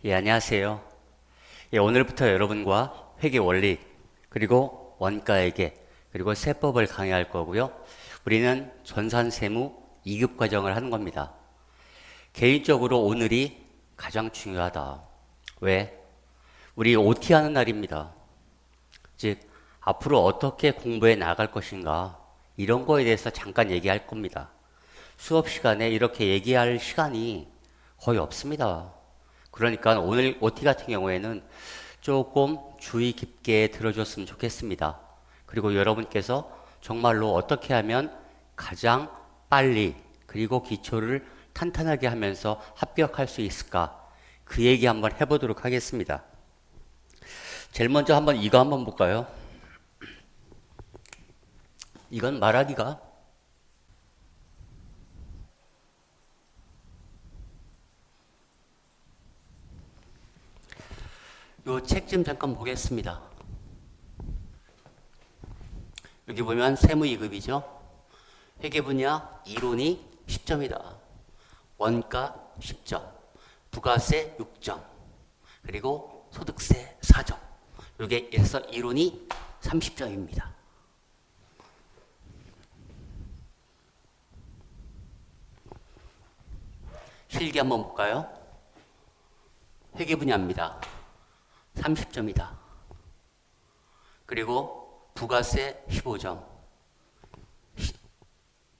예, 안녕하세요. 예, 오늘부터 여러분과 회계 원리, 그리고 원가회계, 그리고 세법을 강의할 거고요. 우리는 전산세무 2급 과정을 하는 겁니다. 개인적으로 오늘이 가장 중요하다. 왜? 우리 OT 하는 날입니다. 즉, 앞으로 어떻게 공부해 나갈 것인가, 이런 거에 대해서 잠깐 얘기할 겁니다. 수업 시간에 이렇게 얘기할 시간이 거의 없습니다. 그러니까 오늘 OT 같은 경우에는 조금 주의 깊게 들어줬으면 좋겠습니다. 그리고 여러분께서 정말로 어떻게 하면 가장 빨리 그리고 기초를 탄탄하게 하면서 합격할 수 있을까? 그 얘기 한번 해보도록 하겠습니다. 제일 먼저 이거 한번 볼까요? 이건 말하기가 요 책 좀 잠깐 보겠습니다. 여기 보면 세무 2급이죠. 회계 분야 이론이 10점이다. 원가 10점, 부가세 6점, 그리고 소득세 4점. 이게 해서 이론이 30점입니다. 실기 한번 볼까요? 회계 분야입니다. 30점이다. 그리고 부가세 15점,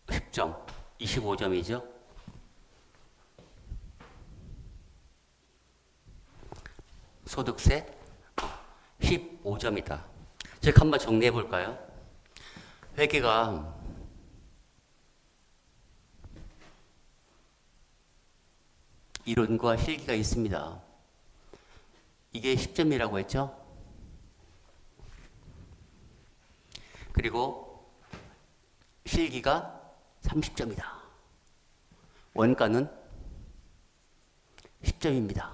10점, 25점이죠. 소득세 15점이다. 즉 한번 정리해 볼까요? 회계가 이론과 실기가 있습니다. 이게 10점이라고 했죠? 그리고 실기가 30점이다. 원가는 10점입니다.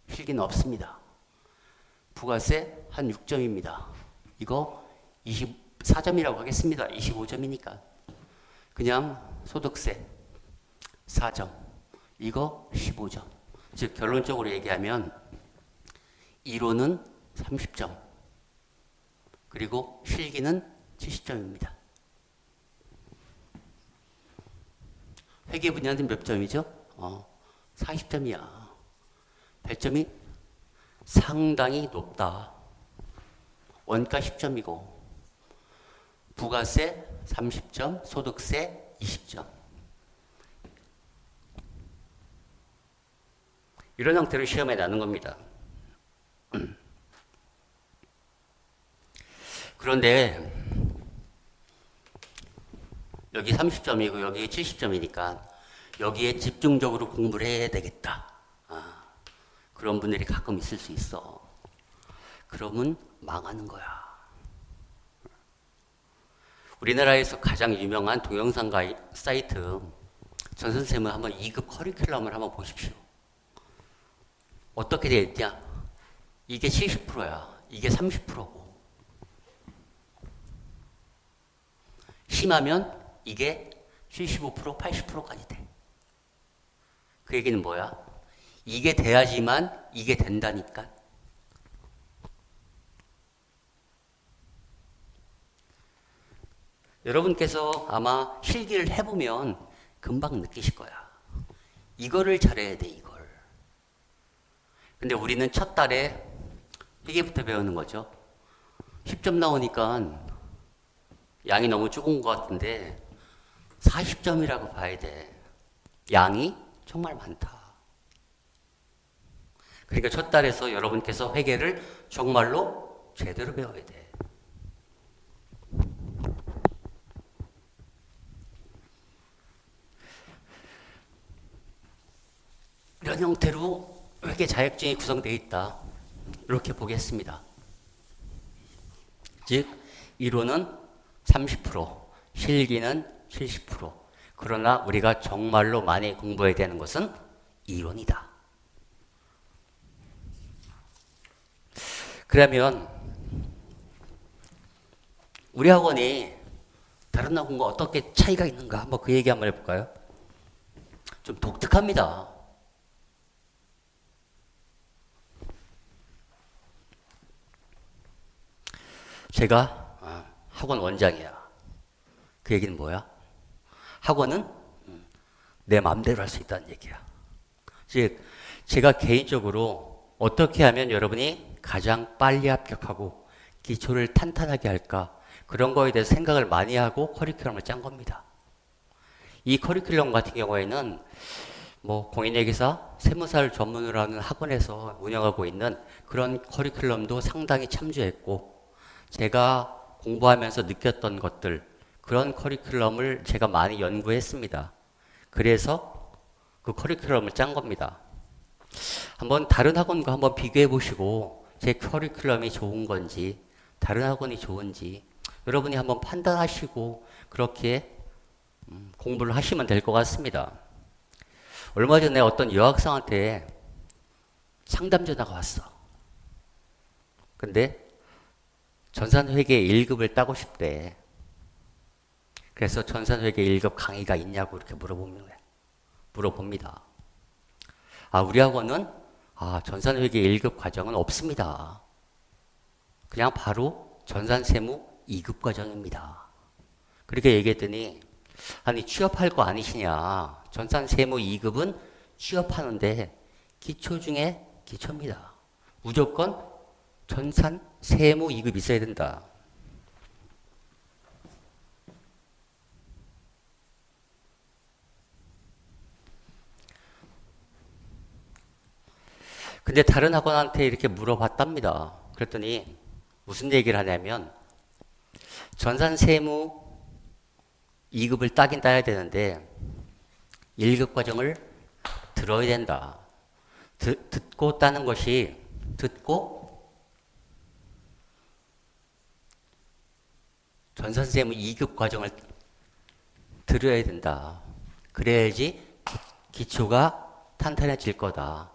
실기는 없습니다. 부가세 한 6점입니다. 이거 24점이라고 하겠습니다. 25점이니까. 그냥 소득세 4점. 이거 15점. 즉 결론적으로 얘기하면 이론은 30점. 그리고 실기는 70점입니다. 회계 분야는 몇 점이죠? 40점이야. 배점이 상당히 높다. 원가 10점이고 부가세 30점, 소득세 20점. 이런 형태로 시험에 나는 겁니다. 그런데 여기 30점이고 여기 70점이니까 여기에 집중적으로 공부를 해야 되겠다. 그런 분들이 가끔 있을 수 있어. 그러면 망하는 거야. 우리나라에서 가장 유명한 동영상 사이트 전선생을 한번 2급 커리큘럼을 한번 보십시오. 어떻게 되어 있냐? 이게 70%야. 이게 30%고. 심하면 이게 75%, 80%까지 돼. 그 얘기는 뭐야? 이게 돼야지만 이게 된다니까. 여러분께서 아마 실기를 해보면 금방 느끼실 거야. 이거를 잘해야 돼, 이걸. 근데 우리는 첫 달에 회계부터 배우는 거죠. 10점 나오니까 양이 너무 적은 것 같은데 40점이라고 봐야 돼. 양이 정말 많다. 그러니까 첫 달에서 여러분께서 회계를 정말로 제대로 배워야 돼. 이런 형태로 회계 자격증이 구성되어 있다. 이렇게 보겠습니다. 즉 이론은 30%, 실기는 70%. 그러나 우리가 정말로 많이 공부해야 되는 것은 이론이다. 그러면 우리 학원이 다른 학원과 어떻게 차이가 있는가 한번 그 얘기 한번 해볼까요? 좀 독특합니다. 제가 학원 원장이야. 그 얘기는 뭐야? 학원은 내 마음대로 할 수 있다는 얘기야. 즉, 제가 개인적으로 어떻게 하면 여러분이 가장 빨리 합격하고 기초를 탄탄하게 할까? 그런 거에 대해서 생각을 많이 하고 커리큘럼을 짠 겁니다. 이 커리큘럼 같은 경우에는 뭐 공인회계사, 세무사를 전문으로 하는 학원에서 운영하고 있는 그런 커리큘럼도 상당히 참조했고, 제가 공부하면서 느꼈던 것들, 그런 커리큘럼을 제가 많이 연구했습니다. 그래서 그 커리큘럼을 짠 겁니다. 한번 다른 학원과 한번 비교해 보시고 제 커리큘럼이 좋은 건지 다른 학원이 좋은지 여러분이 한번 판단하시고 그렇게 공부를 하시면 될 것 같습니다. 얼마 전에 어떤 여학생한테 상담 전화가 왔어. 근데 전산회계 1급을 따고 싶대. 그래서 전산회계 1급 강의가 있냐고 이렇게 물어봅니다. 우리 학원은 전산회계 1급 과정은 없습니다. 그냥 바로 전산세무 2급 과정입니다. 그렇게 얘기했더니 아니 취업할 거 아니시냐. 전산세무 2급은 취업하는데 기초 중에 기초입니다. 무조건 전산세무 2급 있어야 된다. 근데 다른 학원한테 이렇게 물어봤답니다. 그랬더니 무슨 얘기를 하냐면 전산세무 2급을 따긴 따야 되는데 1급 과정을 들어야 된다. 듣고 따는 것이 듣고 전산세무 2급 과정을 들어야 된다. 그래야지 기초가 탄탄해질 거다.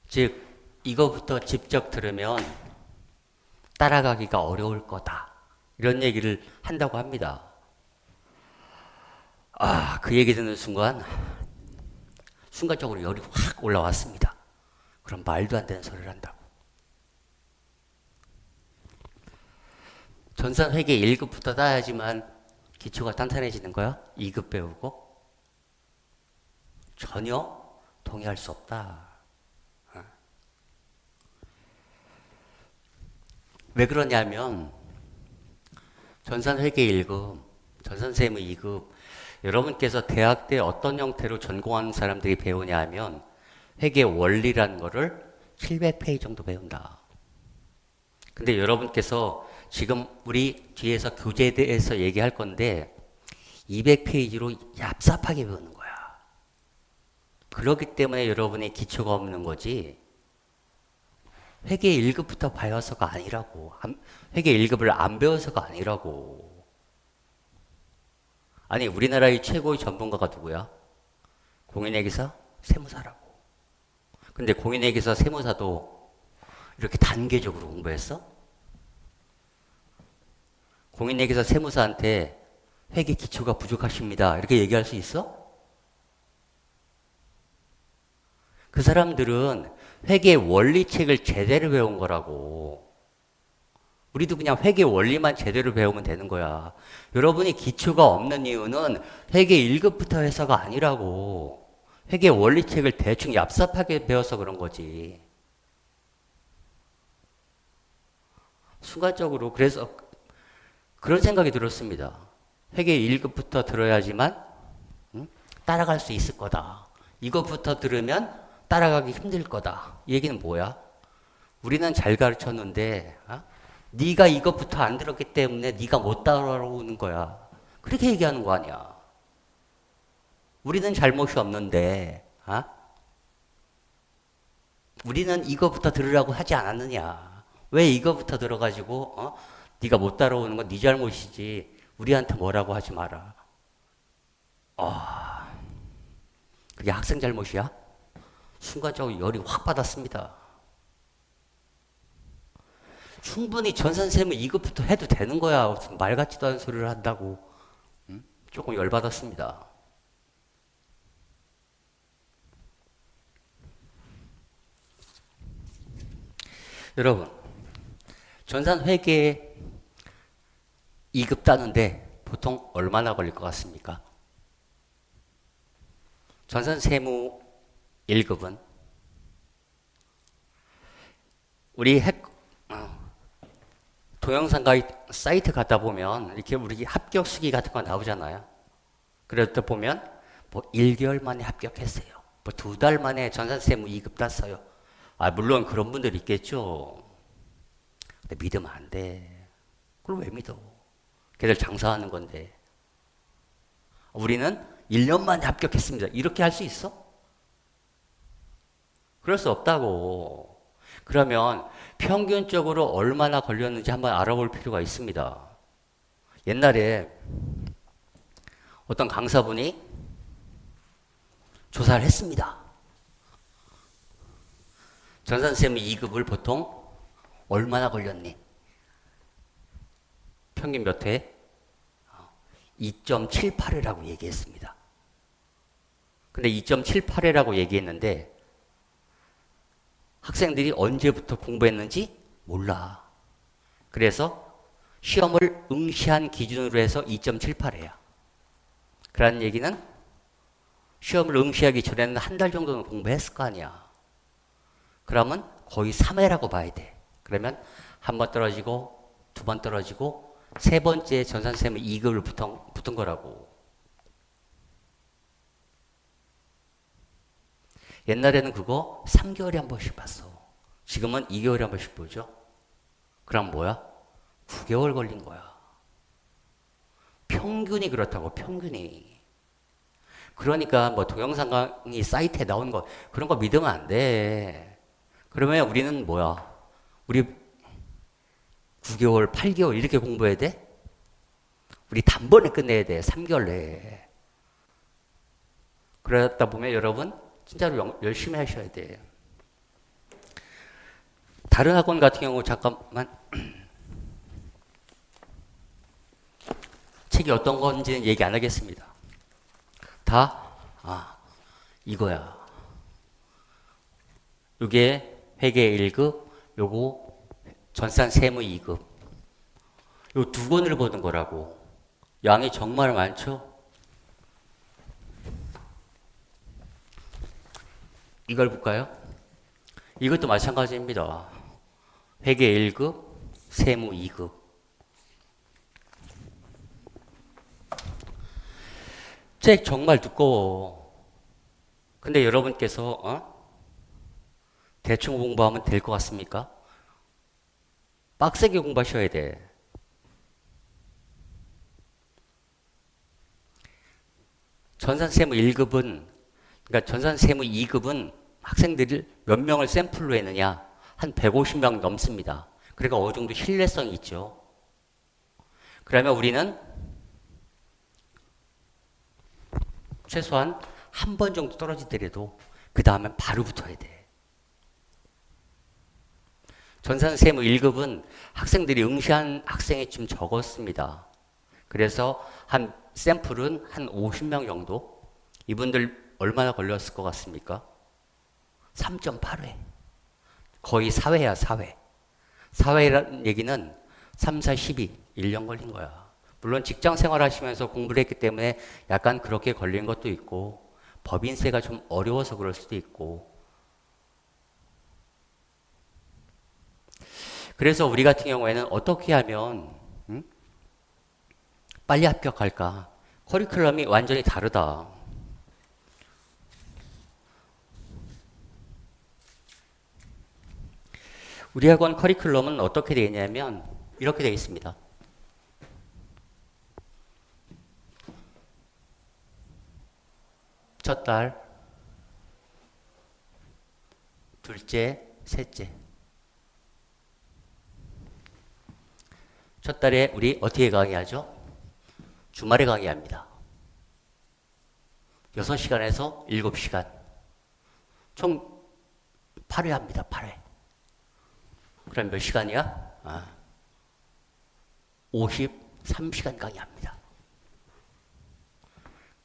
즉 이거부터 직접 들으면 따라가기가 어려울 거다. 이런 얘기를 한다고 합니다. 그 얘기 듣는 순간적으로 열이 확 올라왔습니다. 그럼 말도 안 되는 소리를 한다고. 전산회계 1급부터 따야지만 기초가 탄탄해지는 거야? 2급 배우고? 전혀 동의할 수 없다. 왜 그러냐면 전산회계 1급, 전산세무 2급 여러분께서 대학 때 어떤 형태로 전공하는 사람들이 배우냐 하면 회계 원리라는 거를 700페이지 정도 배운다. 근데 여러분께서 지금 우리 뒤에서 교재에 대해서 얘기할 건데 200페이지로 얍삽하게 배우는 거야. 그렇기 때문에 여러분의 기초가 없는 거지. 회계 1급부터 배워서가 아니라고. 회계 1급을 안 배워서가 아니라고. 아니 우리나라의 최고의 전문가가 누구야? 공인회계사, 세무사라고. 근데 공인회계사, 세무사도 이렇게 단계적으로 공부했어? 공인회계사, 세무사한테 회계 기초가 부족하십니다. 이렇게 얘기할 수 있어? 그 사람들은 회계 원리책을 제대로 배운 거라고. 우리도 그냥 회계 원리만 제대로 배우면 되는 거야. 여러분이 기초가 없는 이유는 회계 1급부터 해서가 아니라고. 회계 원리책을 대충 얍삽하게 배워서 그런 거지. 순간적으로 그래서 그런 생각이 들었습니다. 회계 1급부터 들어야지만 따라갈 수 있을 거다. 이것부터 들으면 따라가기 힘들 거다. 이 얘기는 뭐야? 우리는 잘 가르쳤는데 네가 이것부터 안 들었기 때문에 네가 못 따라오는 거야. 그렇게 얘기하는 거 아니야. 우리는 잘못이 없는데 우리는 이거부터 들으라고 하지 않았느냐. 왜 이거부터 들어가지고 네가 못 따라오는 건 네 잘못이지 우리한테 뭐라고 하지 마라. 그게 학생 잘못이야? 순간적으로 열이 확 받았습니다. 충분히 전산세무 2급부터 해도 되는 거야. 무슨 말 같지도 않은 소리를 한다고. 조금 열받았습니다. 여러분, 전산회계 2급 따는데 보통 얼마나 걸릴 것 같습니까? 전산세무 1급은 우리 동영상 사이트 갔다 보면 이렇게 우리 합격 수기 같은 거 나오잖아요. 그럴 때 보면 뭐 1개월 만에 합격했어요. 뭐 2달 만에 전산세무 2급 땄어요. 아, 물론 그런 분들 있겠죠. 근데 믿으면 안 돼. 그걸 왜 믿어? 걔들 장사하는 건데. 우리는 1년 만에 합격했습니다. 이렇게 할 수 있어? 그럴 수 없다고. 그러면 평균적으로 얼마나 걸렸는지 한번 알아볼 필요가 있습니다. 옛날에 어떤 강사분이 조사를 했습니다. 전산세무 2급을 보통 얼마나 걸렸니? 평균 몇 회? 2.78회라고 얘기했습니다. 근데 2.78회라고 얘기했는데 학생들이 언제부터 공부했는지 몰라. 그래서 시험을 응시한 기준으로 해서 2.78회야. 그라는 얘기는 시험을 응시하기 전에는 한 달 정도는 공부했을 거 아니야. 그러면 거의 3회라고 봐야 돼. 그러면 한 번 떨어지고 두 번 떨어지고 세 번째 전산세무 2급을 붙은 거라고. 옛날에는 그거 3개월에 한 번씩 봤어. 지금은 2개월에 한 번씩 보죠. 그럼 뭐야? 9개월 걸린 거야. 평균이 그렇다고, 평균이. 그러니까 뭐 동영상 강의 사이트에 나온 거, 그런 거 믿으면 안 돼. 그러면 우리는 뭐야? 우리 9개월, 8개월 이렇게 공부해야 돼? 우리 단번에 끝내야 돼. 3개월 내에. 그러다 보면 여러분 진짜로 열심히 하셔야 돼. 다른 학원 같은 경우 잠깐만 책이 어떤 건지는 얘기 안 하겠습니다. 다 이거야. 요게 회계 1급, 요거 전산세무 2급. 요 두 권을 보는 거라고. 양이 정말 많죠? 이걸 볼까요? 이것도 마찬가지입니다. 회계 1급, 세무 2급. 책 정말 두꺼워. 근데 여러분께서 대충 공부하면 될 것 같습니까? 빡세게 공부하셔야 돼. 전산세무 1급은, 그러니까 전산세무 2급은 학생들이 몇 명을 샘플로 했느냐? 한 150명 넘습니다. 그러니까 어느 정도 신뢰성이 있죠. 그러면 우리는 최소한 한 번 정도 떨어지더라도 그 다음엔 바로 붙어야 돼. 전산세무 1급은 학생들이 응시한 학생이 좀 적었습니다. 그래서 한 샘플은 한 50명 정도? 이분들 얼마나 걸렸을 것 같습니까? 3.8회. 거의 4회야, 4회. 4회라는 얘기는 3, 4, 12, 1년 걸린 거야. 물론 직장 생활 하시면서 공부를 했기 때문에 약간 그렇게 걸린 것도 있고, 법인세가 좀 어려워서 그럴 수도 있고. 그래서 우리 같은 경우에는 어떻게 하면 빨리 합격할까? 커리큘럼이 완전히 다르다. 우리 학원 커리큘럼은 어떻게 되어 있냐면 이렇게 되어 있습니다. 첫 달, 둘째, 셋째. 첫 달에 우리 어떻게 강의하죠? 주말에 강의합니다. 6시간에서 7시간. 총 8회 합니다. 8회. 그럼 몇 시간이야? 53시간 강의합니다.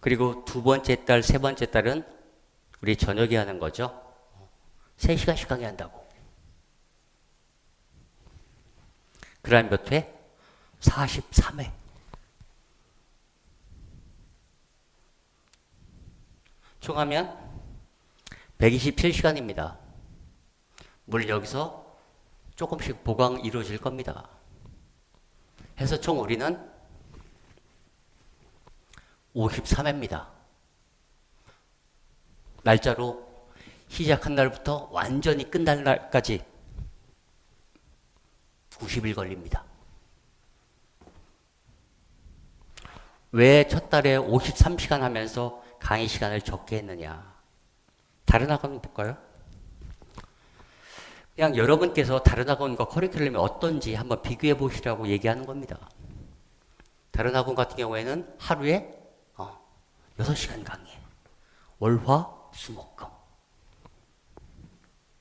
그리고 두 번째 달, 세 번째 달은 우리 저녁에 하는 거죠. 3시간씩 강의한다고. 그럼 몇 회? 43회. 총하면 127시간입니다. 물론 여기서 조금씩 보강 이루어질 겁니다. 해서 총 우리는 53회입니다. 날짜로 시작한 날부터 완전히 끝날 날까지 90일 걸립니다. 왜 첫 달에 53시간 하면서 강의 시간을 적게 했느냐? 다른 학원 볼까요? 그냥 여러분께서 다른 학원과 커리큘럼이 어떤지 한번 비교해 보시라고 얘기하는 겁니다. 다른 학원 같은 경우에는 하루에 6시간 강의. 월화, 수, 목, 금.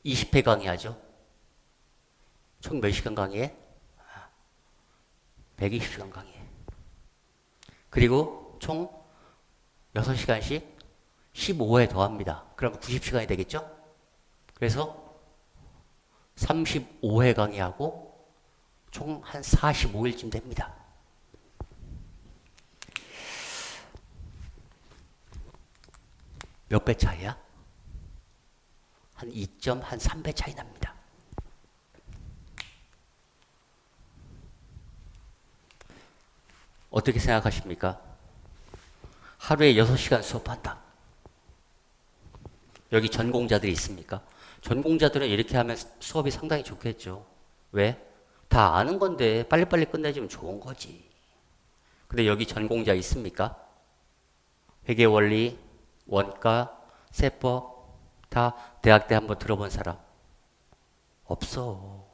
20회 강의하죠. 총 몇 시간 강의해? 120시간 강의해. 그리고 총 6시간씩 15회 더합니다. 그럼 90시간이 되겠죠? 그래서 35회 강의하고 총 한 45일쯤 됩니다. 몇 배 차이야? 한 2.3배 차이 납니다. 어떻게 생각하십니까? 하루에 6시간 수업한다. 여기 전공자들이 있습니까? 전공자들은 이렇게 하면 수업이 상당히 좋겠죠. 왜? 다 아는 건데 빨리빨리 끝내주면 좋은 거지. 근데 여기 전공자 있습니까? 회계원리, 원가, 세법 다 대학 때 한번 들어본 사람? 없어.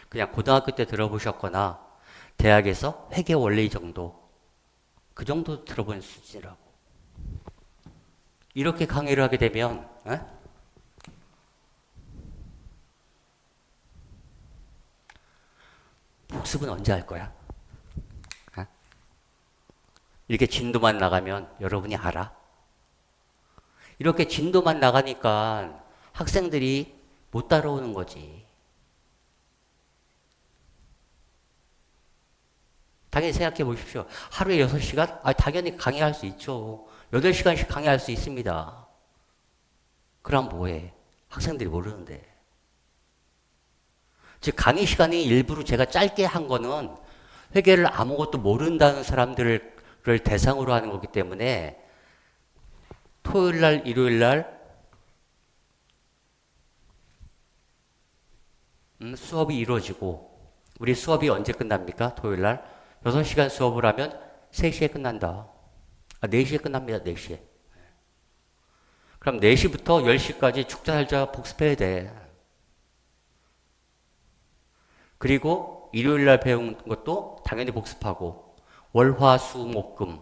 그냥 고등학교 때 들어보셨거나 대학에서 회계원리 정도, 그 정도 들어본 수준이라고. 이렇게 강의를 하게 되면 복습은 언제 할 거야? 이렇게 진도만 나가면 여러분이 알아? 이렇게 진도만 나가니까 학생들이 못 따라오는 거지. 당연히 생각해 보십시오. 하루에 6시간? 당연히 강의할 수 있죠. 8시간씩 강의할 수 있습니다. 그럼 뭐해? 학생들이 모르는데. 즉, 강의 시간이 일부러 제가 짧게 한 거는 회계를 아무것도 모른다는 사람들을 대상으로 하는 거기 때문에 토요일 날, 일요일 날 수업이 이루어지고, 우리 수업이 언제 끝납니까? 토요일 날 6시간 수업을 하면 3시에 끝난다. 4시에 끝납니다. 4시에. 그럼 4시부터 10시까지 죽자 살자 복습해야 돼. 그리고 일요일 날 배운 것도 당연히 복습하고, 월화 수 목 금,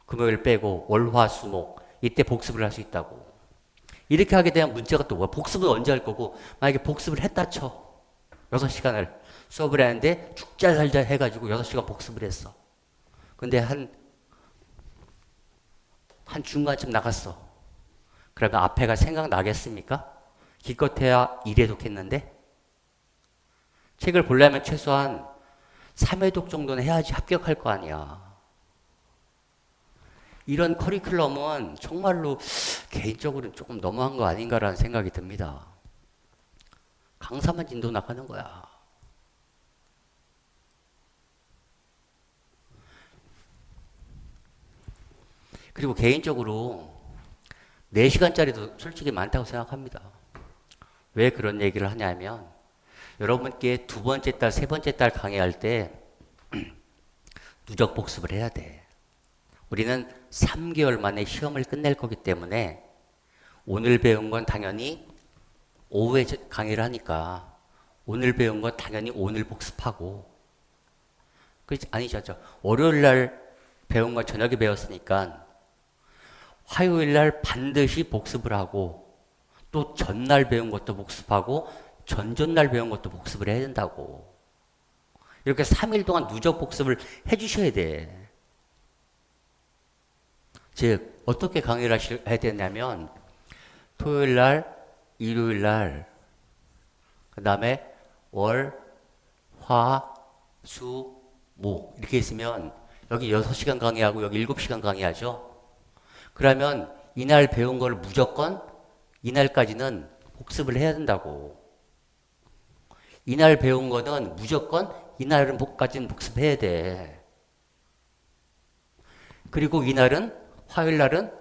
금요일 빼고 월화 수 목, 이때 복습을 할 수 있다고. 이렇게 하게 되면 문제가 또 뭐야? 복습은 언제 할 거고, 만약에 복습을 했다 쳐. 6시간을 수업을 하는데 죽자 살자 해가지고 6시간 복습을 했어. 근데 한 중간쯤 나갔어. 그러면 앞에가 생각나겠습니까? 기껏해야 1회독 했는데? 책을 보려면 최소한 3회독 정도는 해야지 합격할 거 아니야. 이런 커리큘럼은 정말로 개인적으로는 조금 너무한 거 아닌가라는 생각이 듭니다. 강사만 진도 나가는 거야. 그리고 개인적으로 4시간짜리도 솔직히 많다고 생각합니다. 왜 그런 얘기를 하냐면, 여러분께 두 번째 달, 세 번째 달 강의할 때 누적 복습을 해야 돼. 우리는 3개월 만에 시험을 끝낼 거기 때문에 오늘 배운 건 당연히 오후에 강의를 하니까 오늘 배운 건 당연히 오늘 복습하고, 아니죠. 월요일 날 배운 건 저녁에 배웠으니까 화요일 날 반드시 복습을 하고, 또 전날 배운 것도 복습하고 전전날 배운 것도 복습을 해야 된다고. 이렇게 3일 동안 누적 복습을 해주셔야 돼. 즉 어떻게 강의를 해야 되냐면, 토요일 날, 일요일 날, 그 다음에 월, 화, 수, 모 이렇게 있으면 여기 6시간 강의하고 여기 7시간 강의하죠. 그러면 이날 배운 걸 무조건 이날까지는 복습을 해야 된다고. 이날 배운 거는 무조건 이날까지는 복습해야 돼. 그리고 이날은 화요일 날은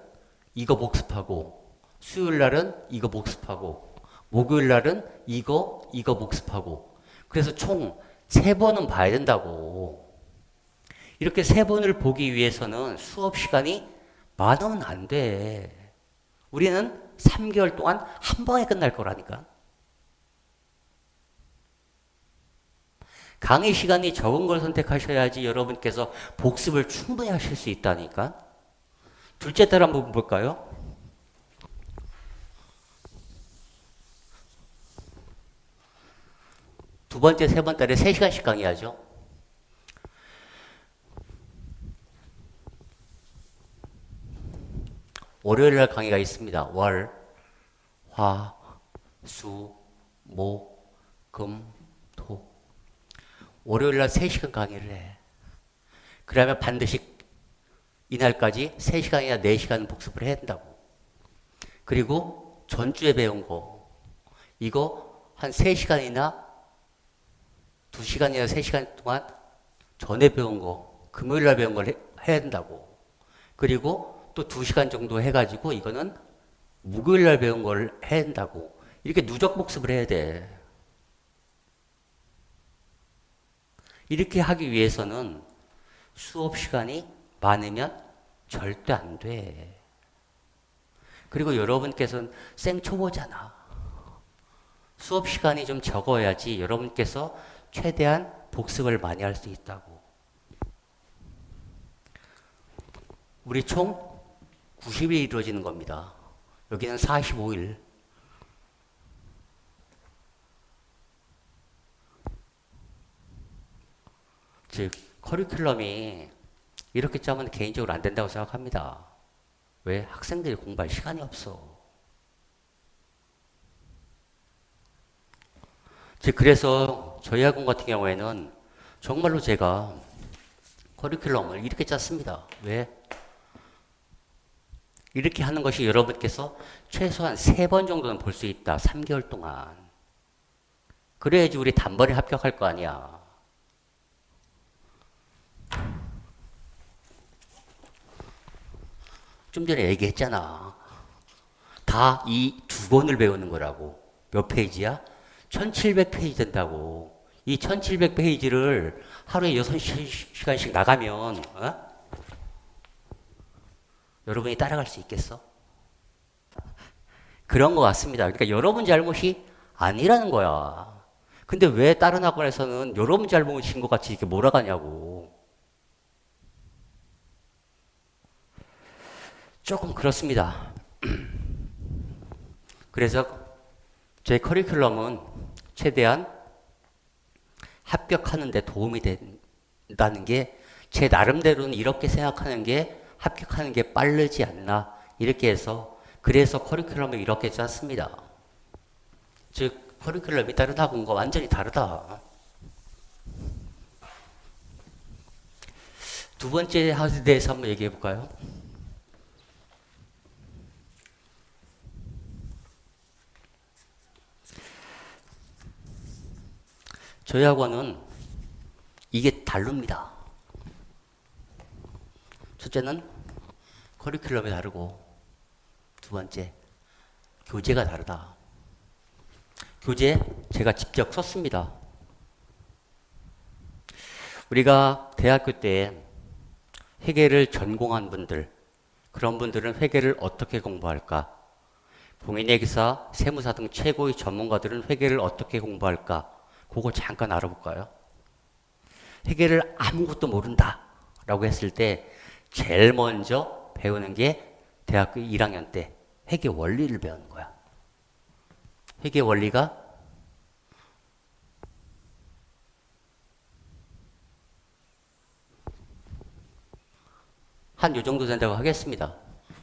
이거 복습하고 수요일 날은 이거 복습하고 목요일 날은 이거 복습하고 그래서 총 3번은 봐야 된다고. 이렇게 3번을 보기 위해서는 수업 시간이 많으면 안 돼. 우리는 3개월 동안 한 번에 끝날 거라니까. 강의 시간이 적은 걸 선택하셔야지 여러분께서 복습을 충분히 하실 수 있다니까. 둘째 딸 한번 볼까요? 두 번째, 세 번째 달에 3시간씩 강의하죠. 월요일 날 강의가 있습니다. 월, 화, 수, 목, 금, 토. 월요일 날 3시간 강의를 해. 그러면 반드시 이날까지 3시간이나 4시간 복습을 해야 된다고. 그리고 전주에 배운 거, 이거 한 3시간이나 2시간이나 3시간 동안 전에 배운 거, 금요일 날 배운 걸 해야 된다고. 그리고 또 2시간 정도 해가지고 이거는 목요일 날 배운 걸 해야 된다고. 이렇게 누적 복습을 해야 돼. 이렇게 하기 위해서는 수업 시간이 많으면 절대 안 돼. 그리고 여러분께서는 생초보잖아. 수업 시간이 좀 적어야지 여러분께서 최대한 복습을 많이 할 수 있다고. 우리 총 90일이 이루어지는 겁니다. 여기는 45일. 즉 커리큘럼이 이렇게 짜면 개인적으로 안 된다고 생각합니다. 왜? 학생들이 공부할 시간이 없어. 즉 그래서 저희 학원 같은 경우에는 정말로 제가 커리큘럼을 이렇게 짰습니다. 왜? 이렇게 하는 것이 여러분께서 최소한 3번 정도는 볼 수 있다. 3개월 동안. 그래야지 우리 단번에 합격할 거 아니야. 좀 전에 얘기했잖아. 다 이 2권을 배우는 거라고. 몇 페이지야? 1700페이지 된다고. 이 1700페이지를 하루에 6시간씩 나가면 여러분이 따라갈 수 있겠어? 그런 것 같습니다. 그러니까 여러분 잘못이 아니라는 거야. 근데 왜 다른 학원에서는 여러분 잘못인 것 같이 이렇게 몰아가냐고. 조금 그렇습니다. 그래서 제 커리큘럼은 최대한 합격하는 데 도움이 된다는 게 제 나름대로는 이렇게 생각하는 게 합격하는 게 빠르지 않나 이렇게 해서 그래서 커리큘럼을 이렇게 짰습니다. 즉 커리큘럼이 다른 학원과 완전히 다르다. 두 번째 학에 대해서 한번 얘기해 볼까요? 저희 학원은 이게 다릅니다. 첫째는 커리큘럼이 다르고 두 번째 교재가 다르다. 교재 제가 직접 썼습니다. 우리가 대학교 때 회계를 전공한 분들, 그런 분들은 회계를 어떻게 공부할까? 공인회 계사, 세무사 등 최고의 전문가들은 회계를 어떻게 공부할까? 그거 잠깐 알아볼까요? 회계를 아무것도 모른다 라고 했을 때 제일 먼저 배우는 게 대학교 1학년 때 회계 원리를 배우는 거야. 회계 원리가 한 요 정도 된다고 하겠습니다.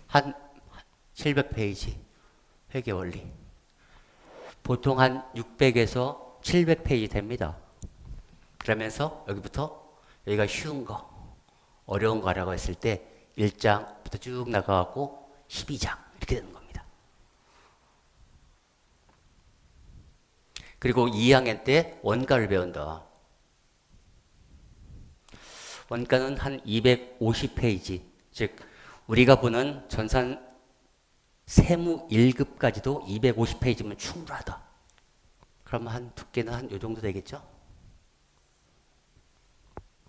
한 700페이지 회계 원리. 보통 한 600에서 700페이지 됩니다. 그러면서 여기부터 여기가 쉬운 거, 어려운 거라고 했을 때 1장부터 쭉 나가갖고 12장 이렇게 되는 겁니다. 그리고 2학년 때 원가를 배운다. 원가는 한 250페이지, 즉 우리가 보는 전산 세무 1급까지도 250페이지면 충분하다. 그러면 한 두께는 한 요 정도 되겠죠?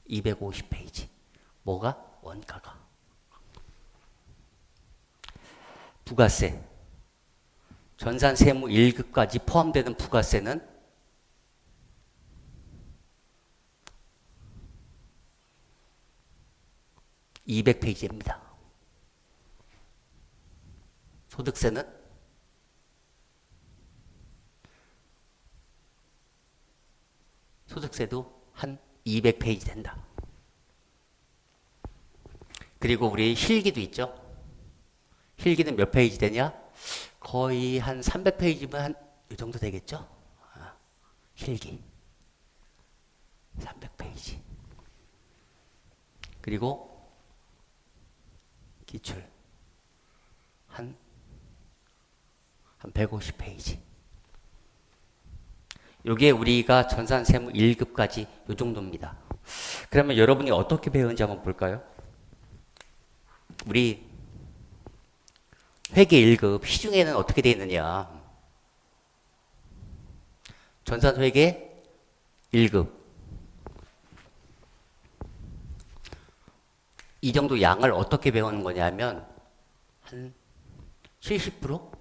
250페이지. 뭐가? 원가가. 부가세. 전산 세무 1급까지 포함되는 부가세는 200페이지입니다. 소득세는 소득세도 한 200페이지 된다. 그리고 우리 실기도 있죠. 실기는 몇 페이지 되냐? 거의 한 300페이지면 한 이 정도 되겠죠? 실기 300페이지. 그리고 기출 한 150페이지. 요게 우리가 전산세무 1급까지 요 정도입니다. 그러면 여러분이 어떻게 배우는지 한번 볼까요? 우리 회계 1급 시중에는 어떻게 되어 있느냐? 전산회계 1급 이 정도 양을 어떻게 배우는 거냐면 한 70%?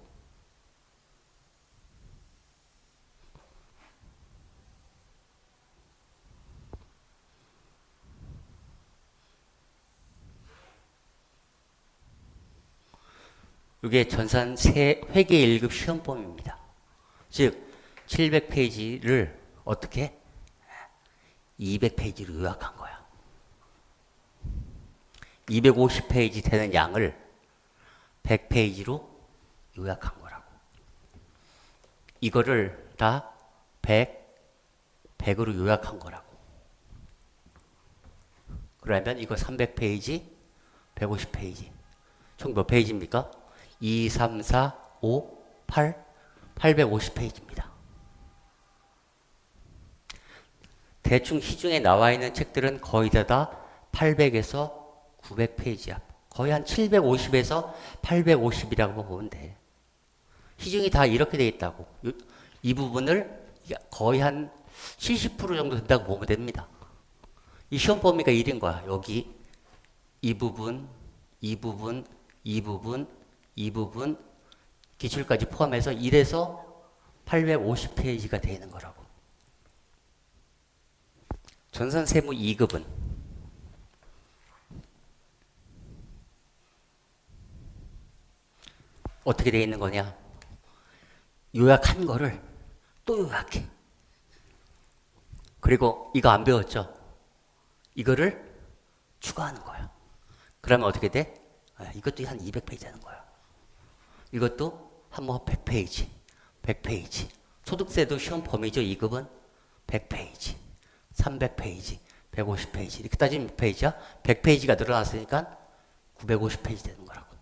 이게 전산 회계 1급 시험범위입니다. 즉 700페이지를 어떻게 200페이지로 요약한 거야. 250페이지 되는 양을 100페이지로 요약한 거라고. 이거를 다 100으로 요약한 거라고. 그러면 이거 300페이지, 150페이지. 총 몇 페이지입니까? 2, 3, 4, 5, 8, 850페이지입니다. 대충 시중에 나와 있는 책들은 거의 다 800에서 900페이지야. 거의 한 750에서 850이라고 보면 돼. 시중이 다 이렇게 돼 있다고. 이 부분을 거의 한 70% 정도 된다고 보면 됩니다. 이 시험 범위가 이런 거야. 여기 이 부분, 이 부분, 이 부분, 이 부분, 기출까지 포함해서 1에서 850페이지가 되는 거라고. 전산세무 2급은 어떻게 되어 있는 거냐? 요약한 거를 또 요약해. 그리고 이거 안 배웠죠? 이거를 추가하는 거야. 그러면 어떻게 돼? 이것도 한 200페이지 하는 거야. 이것도 한 100페이지, 100페이지. 소득세도 시험 범위죠. 2급은 100페이지. 300페이지, 150페이지 이렇게 따지면 몇 페이지야? 100페이지가 늘어났으니까 950페이지 되는 거라고.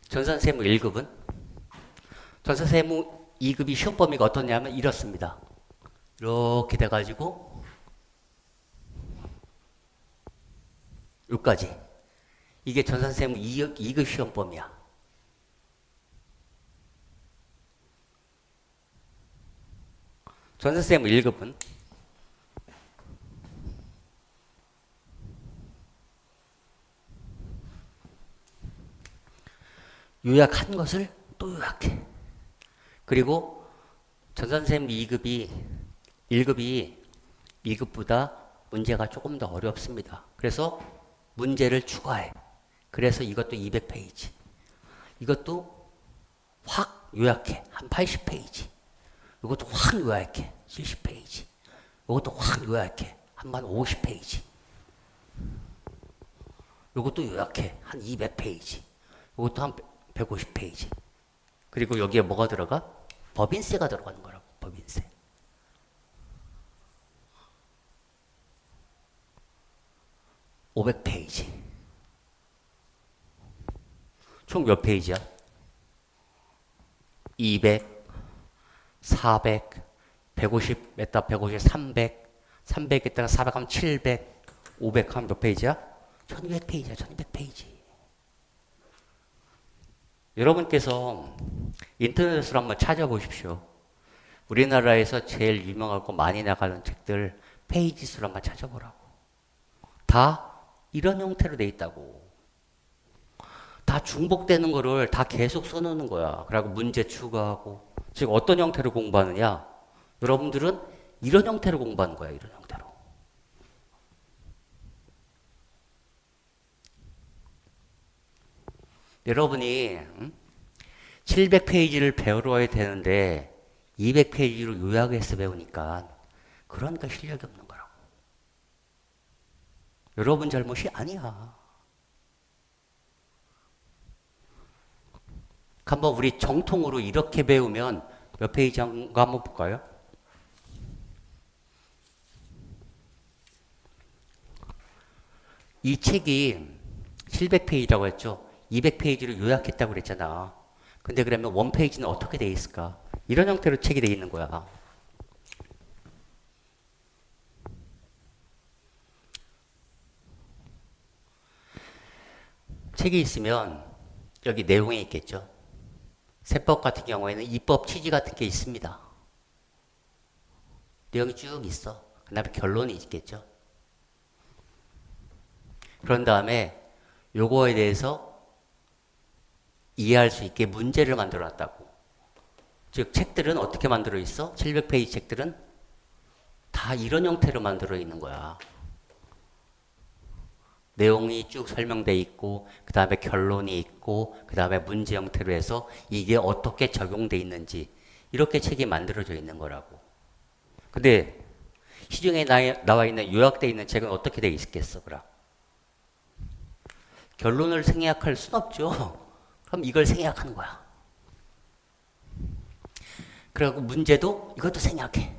전산세무 1급은 전산세무 2급이 시험 범위가 어떻냐면 이렇습니다. 이렇게 돼가지고 여기까지. 이게 전산세무 2급 시험 범위야. 전산세무 1급은 요약한 것을 또 요약해. 그리고 전산세무 2급이 1급이 2급보다 문제가 조금 더 어렵습니다. 그래서 문제를 추가해. 그래서 이것도 200페이지. 이것도 확 요약해. 한 80페이지. 이것도 확 요약해. 70페이지. 이것도 확 요약해. 한 50페이지. 이것도 요약해. 한 200페이지. 이것도 한 150페이지. 그리고 여기에 뭐가 들어가? 법인세가 들어가는 거라고. 법인세. 500페이지. 총 몇 페이지야? 200, 400, 150, 몇 150, 300, 300 했다가 400 하면 700, 500 하면 몇 페이지야? 1200페이지야, 1200페이지. 여러분께서 인터넷으로 한번 찾아보십시오. 우리나라에서 제일 유명하고 많이 나가는 책들 페이지 수를 한번 찾아보라고. 다 이런 형태로 돼 있다고. 다 중복되는 거를 다 계속 써놓는 거야. 그리고 문제 추가하고. 즉 어떤 형태로 공부하느냐? 여러분들은 이런 형태로 공부하는 거야. 이런 형태로. 여러분이 700페이지를 배우러야 되는데 200페이지로 요약해서 배우니까 그러니까 실력이 없는 거라고. 여러분 잘못이 아니야. 한번 우리 정통으로 이렇게 배우면 몇 페이지인가 한번 볼까요? 이 책이 700페이지라고 했죠. 200페이지로 요약했다고 그랬잖아. 근데 그러면 원페이지는 어떻게 돼 있을까? 이런 형태로 책이 돼 있는 거야. 책이 있으면 여기 내용이 있겠죠. 세법 같은 경우에는 입법 취지 같은 게 있습니다. 내용이 쭉 있어. 그 다음에 결론이 있겠죠. 그런 다음에 요거에 대해서 이해할 수 있게 문제를 만들어 놨다고. 즉 책들은 어떻게 만들어 있어? 700페이지 책들은 다 이런 형태로 만들어 있는 거야. 내용이 쭉 설명돼 있고 그 다음에 결론이 있고 그 다음에 문제 형태로 해서 이게 어떻게 적용돼 있는지 이렇게 책이 만들어져 있는 거라고. 근데 시중에 나와 있는 요약돼 있는 책은 어떻게 돼 있겠어? 그럼 결론을 생략할 순 없죠. 그럼 이걸 생략하는 거야. 그리고 문제도 이것도 생략해.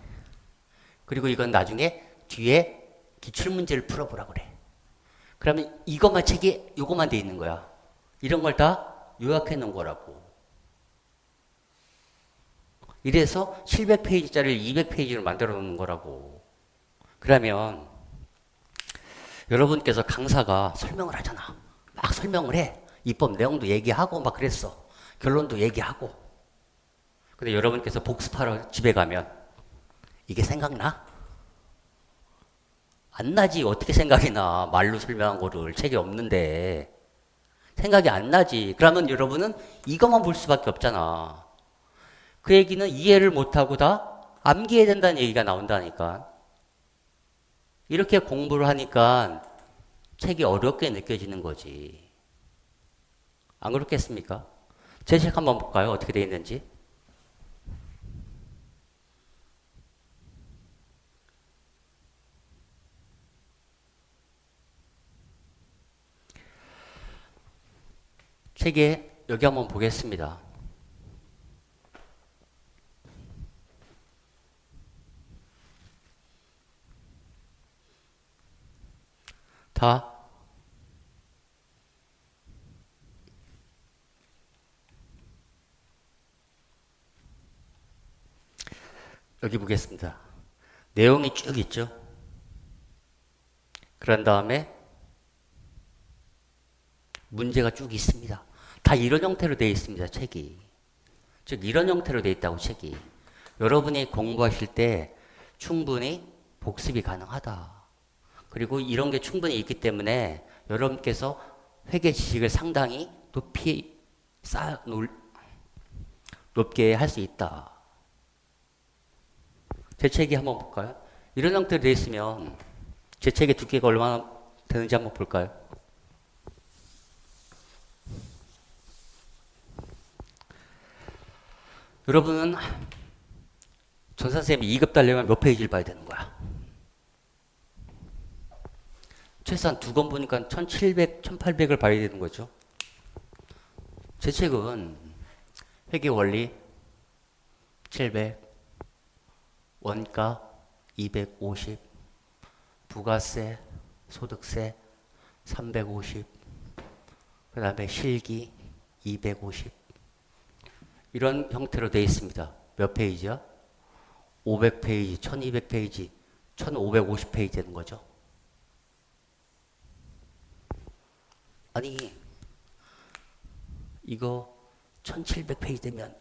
그리고 이건 나중에 뒤에 기출문제를 풀어보라고 그래. 그러면 이것만 책이 요것만 돼 있는 거야. 이런 걸 다 요약해 놓은 거라고. 이래서 700페이지짜리를 200페이지로 만들어 놓는 거라고. 그러면 여러분께서 강사가 설명을 하잖아. 막 설명을 해. 입법 내용도 얘기하고 막 그랬어. 결론도 얘기하고. 근데 여러분께서 복습하러 집에 가면 이게 생각나? 안 나지. 어떻게 생각이 나. 말로 설명한 거를 책이 없는데. 생각이 안 나지. 그러면 여러분은 이것만 볼 수밖에 없잖아. 그 얘기는 이해를 못하고 다 암기해야 된다는 얘기가 나온다니까. 이렇게 공부를 하니까 책이 어렵게 느껴지는 거지. 안 그렇겠습니까? 제 책 한번 볼까요? 어떻게 되어 있는지. 책에 여기 한번 보겠습니다. 다 여기 보겠습니다. 내용이 쭉 있죠. 그런 다음에 문제가 쭉 있습니다. 다 이런 형태로 되어 있습니다. 책이. 즉 이런 형태로 되어 있다고 책이. 여러분이 공부하실 때 충분히 복습이 가능하다. 그리고 이런 게 충분히 있기 때문에 여러분께서 회계 지식을 상당히 높게 할 수 있다. 제 책이 한번 볼까요? 이런 형태로 되어 있으면 제 책의 두께가 얼마나 되는지 한번 볼까요? 여러분은 전산쌤이 2급 달려면 몇 페이지를 봐야 되는 거야? 최소한 두 권 보니까 1700, 1800을 봐야 되는 거죠. 제 책은 회계 원리 700, 원가 250, 부가세, 소득세, 350, 그 다음에 실기 250. 이런 형태로 되어 있습니다. 몇 페이지야? 500페이지, 1200페이지, 1550페이지 되는 거죠. 아니, 이거 1700페이지 되면,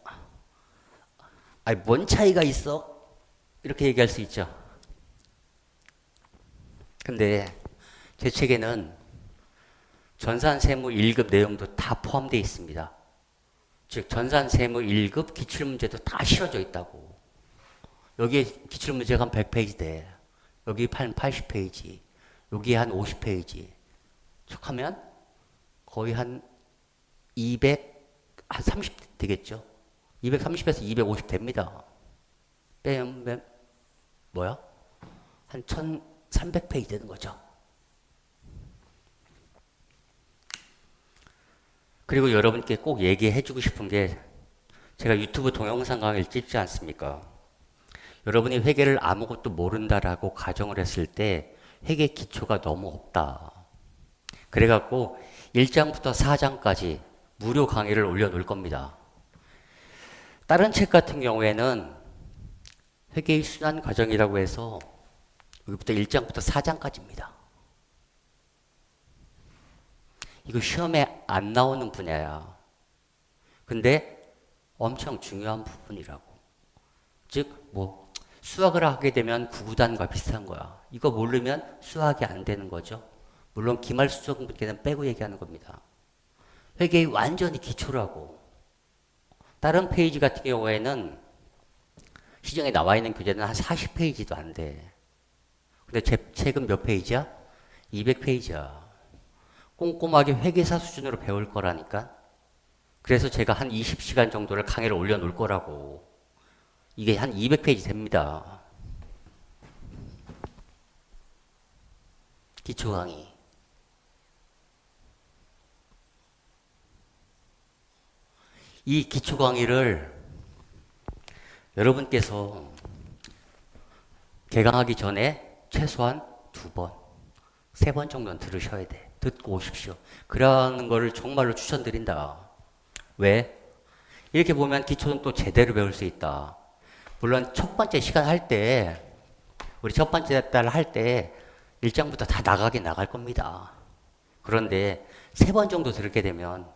아니, 뭔 차이가 있어? 이렇게 얘기할 수 있죠. 근데 제 책에는 전산세무 1급 내용도 다 포함되어 있습니다. 즉, 전산세무 1급 기출문제도 다 실어져 있다고. 여기에 기출문제가 한 100페이지 돼. 여기 한 80페이지, 여기 한 50페이지. 척하면 거의 한 30 되겠죠. 230에서 250 됩니다. 빼면 뭐야? 한 1300페이지 되는 거죠. 그리고 여러분께 꼭 얘기해 주고 싶은 게, 제가 유튜브 동영상 강의를 찍지 않습니까? 여러분이 회계를 아무것도 모른다라고 가정을 했을 때 회계 기초가 너무 없다. 그래갖고 1장부터 4장까지 무료 강의를 올려놓을 겁니다. 다른 책 같은 경우에는 회계의 순환 과정이라고 해서 여기부터 1장부터 4장까지입니다. 이거 시험에 안 나오는 분야야. 근데 엄청 중요한 부분이라고. 즉, 뭐 수학을 하게 되면 구구단과 비슷한 거야. 이거 모르면 수학이 안 되는 거죠. 물론 기말수적 문제는 빼고 얘기하는 겁니다. 회계의 완전히 기초라고. 다른 페이지 같은 경우에는 시중에 나와 있는 교재는 한 40페이지도 안 돼. 근데 제 책은 몇 페이지야? 200페이지야. 꼼꼼하게 회계사 수준으로 배울 거라니까. 그래서 제가 한 20시간 정도를 강의를 올려놓을 거라고. 이게 한 200페이지 됩니다. 기초 강의. 이 기초 강의를 여러분께서 개강하기 전에 최소한 2번, 3번 정도는 들으셔야 돼. 듣고 오십시오. 그러는 거를 정말로 추천드린다. 왜? 이렇게 보면 기초는 또 제대로 배울 수 있다. 물론 첫 번째 시간 할 때, 우리 첫 번째 달 할 때 1장부터 다 나가긴 나갈 겁니다. 그런데 3번 정도 들게 되면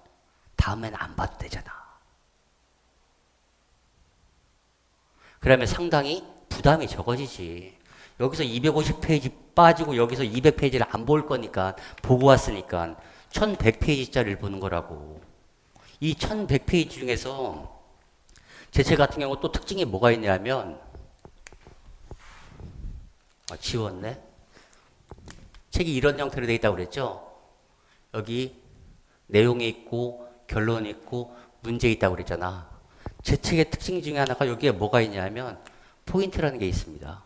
다음엔 안 봐도 되잖아. 그러면 상당히 부담이 적어지지. 여기서 250페이지 빠지고 여기서 200페이지를 안 볼 거니까, 보고 왔으니까 1100페이지짜리를 보는 거라고. 이 1100페이지 중에서 제 책 같은 경우 또 특징이 뭐가 있냐면, 지웠네. 책이 이런 형태로 되어 있다고 그랬죠. 여기 내용이 있고 결론이 있고 문제 있다고 그랬잖아. 제 책의 특징 중에 하나가 여기에 뭐가 있냐면 포인트라는 게 있습니다.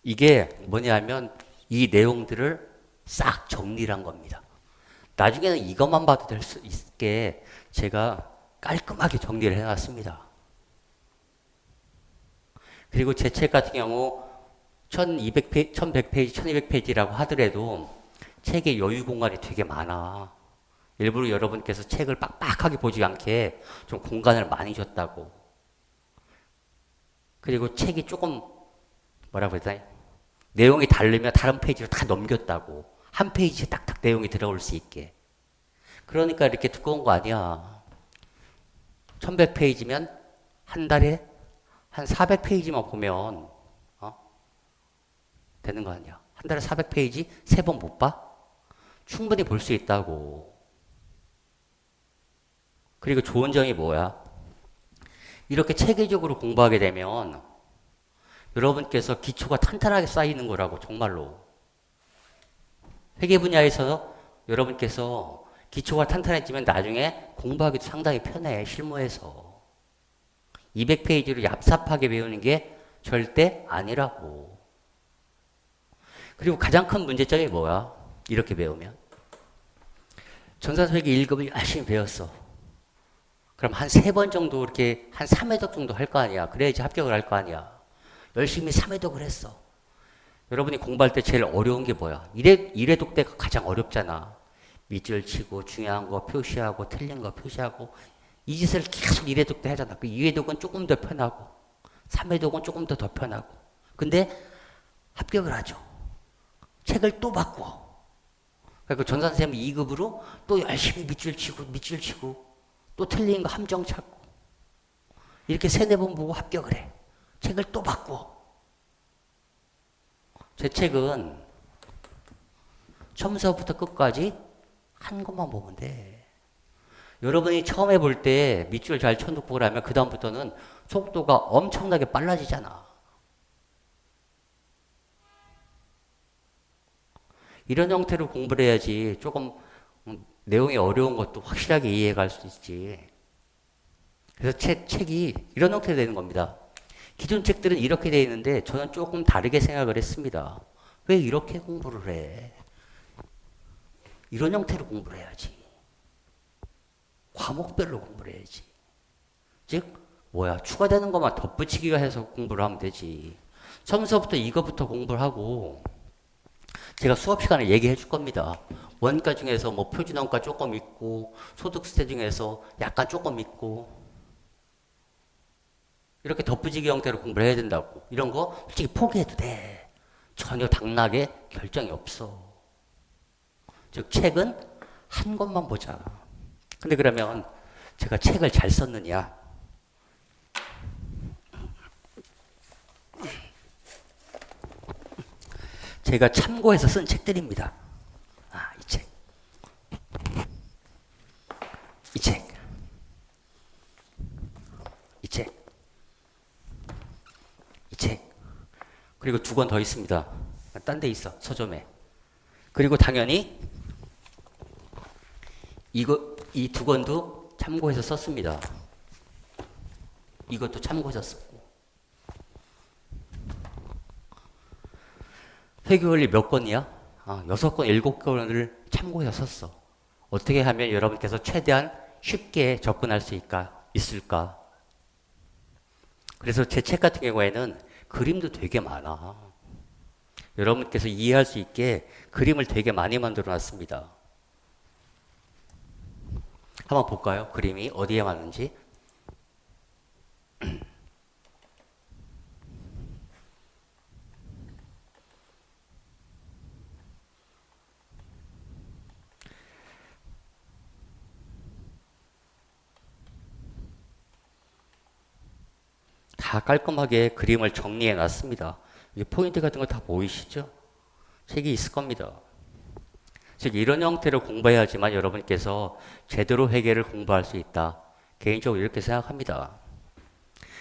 이게 뭐냐면 이 내용들을 싹 정리를 한 겁니다. 나중에는 이것만 봐도 될 수 있게 제가 깔끔하게 정리를 해놨습니다. 그리고 제 책 같은 경우 1200페이지, 1100페이지, 1200페이지라고 하더라도 책에 여유 공간이 되게 많아. 일부러 여러분께서 책을 빡빡하게 보지 않게 좀 공간을 많이 줬다고. 그리고 책이 조금 뭐라고 해야 되나? 내용이 다르면 다른 페이지로 다 넘겼다고. 한 페이지에 딱딱 내용이 들어올 수 있게. 그러니까 이렇게 두꺼운 거 아니야. 1100페이지면 한 달에 한 400페이지만 보면 되는 거 아니야. 한 달에 400페이지 3번 못 봐? 충분히 볼 수 있다고. 그리고 좋은 점이 뭐야? 이렇게 체계적으로 공부하게 되면 여러분께서 기초가 탄탄하게 쌓이는 거라고. 정말로. 회계 분야에서 여러분께서 기초가 탄탄해지면 나중에 공부하기도 상당히 편해. 실무에서. 200페이지로 얍삽하게 배우는 게 절대 아니라고. 그리고 가장 큰 문제점이 뭐야? 이렇게 배우면. 전산회계 1급을 열심히 배웠어. 그럼 한 3번 정도 이렇게 한 3회독 정도 할 거 아니야. 그래야지 합격을 할 거 아니야. 열심히 3회독을 했어. 여러분이 공부할 때 제일 어려운 게 뭐야? 이래독대가 가장 어렵잖아. 밑줄 치고 중요한 거 표시하고 틀린 거 표시하고 이 짓을 계속 이래독대 하잖아. 그 2회독은 조금 더 편하고 3회독은 조금 더 편하고 근데 합격을 하죠. 책을 또 바꿔. 그러니까 전산쌤 2급으로 또 열심히 밑줄 치고 또 틀린 거 함정 찾고 이렇게 3-4번 보고 합격을 해. 책을 또 바꿔. 제 책은 처음서부터 끝까지 한 것만 보면 돼. 여러분이 처음에 볼 때 밑줄 잘 쳐놓고 그러면 그 다음부터는 속도가 엄청나게 빨라지잖아. 이런 형태로 공부를 해야지 조금 내용이 어려운 것도 확실하게 이해가 갈 수 있지. 그래서 책이 이런 형태로 되는 겁니다. 기존 책들은 이렇게 되어 있는데 저는 조금 다르게 생각을 했습니다. 왜 이렇게 공부를 해? 이런 형태로 공부를 해야지. 과목별로 공부를 해야지. 즉 추가되는 것만 덧붙이기가 해서 공부를 하면 되지. 처음서부터 이거부터 공부를 하고 제가 수업 시간에 얘기해 줄 겁니다. 원가 중에서 뭐 표준원가 조금 있고 소득세 중에서 약간 조금 있고 이렇게 덧붙이기 형태로 공부를 해야 된다고. 이런 거 솔직히 포기해도 돼. 전혀 당락에 결정이 없어. 즉 책은 한 권만 보자. 근데 그러면 제가 책을 잘 썼느냐? 제가 참고해서 쓴 책들입니다. 이 책. 이 책. 이 책. 이 책. 그리고 2권 더 있습니다. 딴 데 있어. 서점에. 그리고 당연히 이 2권도 참고해서 썼습니다. 이것도 참고해서 썼고. 회계원리 몇 권이야? 6권, 7권을 참고해서 썼어. 어떻게 하면 여러분께서 최대한 쉽게 접근할 수 있을까? 그래서 제 책 같은 경우에는 그림도 되게 많아. 여러분께서 이해할 수 있게 그림을 되게 많이 만들어 놨습니다. 한번 볼까요? 그림이 어디에 맞는지. 다 깔끔하게 그림을 정리해 놨습니다. 포인트 같은 거 다 보이시죠? 책이 있을 겁니다. 즉 이런 형태로 공부해야지만 여러분께서 제대로 회계를 공부할 수 있다. 개인적으로 이렇게 생각합니다.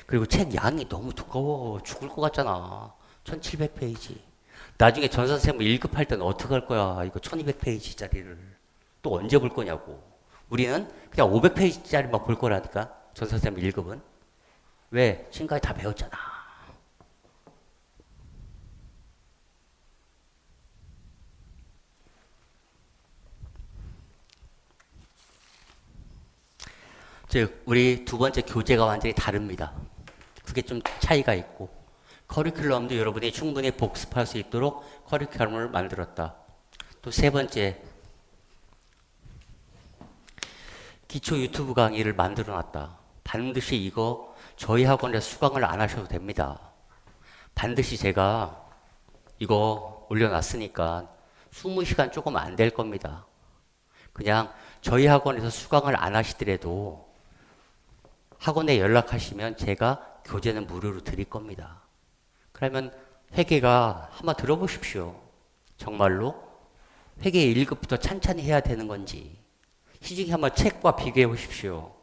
그리고 책 양이 너무 두꺼워. 죽을 것 같잖아. 1700페이지. 나중에 전산세무 1급 할 때는 어떻게 할 거야? 이거 1200페이지짜리를. 또 언제 볼 거냐고. 우리는 그냥 500페이지짜리만 볼 거라니까. 전산세무 1급은. 왜? 지금까지 다 배웠잖아. 즉 우리 2번째 교재가 완전히 다릅니다. 그게 좀 차이가 있고 커리큘럼도 여러분이 충분히 복습할 수 있도록 커리큘럼을 만들었다. 또 3번째 기초 유튜브 강의를 만들어 놨다. 반드시 이거 저희 학원에 수강을 안 하셔도 됩니다. 반드시 제가 이거 올려놨으니까 20시간 조금 안 될 겁니다. 그냥 저희 학원에서 수강을 안 하시더라도 학원에 연락하시면 제가 교재는 무료로 드릴 겁니다. 그러면 회계가 한번 들어보십시오. 정말로 회계 1급부터 찬찬히 해야 되는 건지 시중에 한번 책과 비교해 보십시오.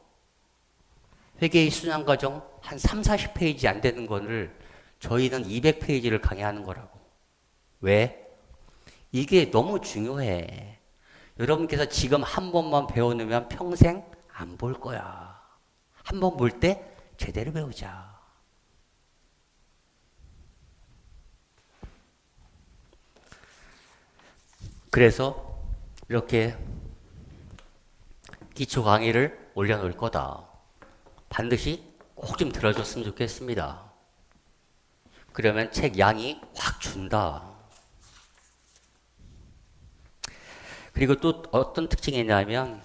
회계의 순환과정 한 30-40페이지 안 되는 거를 저희는 200페이지를 강의하는 거라고. 왜? 이게 너무 중요해. 여러분께서 지금 한 번만 배워놓으면 평생 안 볼 거야. 한 번 볼 때 제대로 배우자. 그래서 이렇게 기초 강의를 올려놓을 거다. 반드시 꼭 좀 들어줬으면 좋겠습니다. 그러면 책 양이 확 준다. 그리고 또 어떤 특징이 있냐면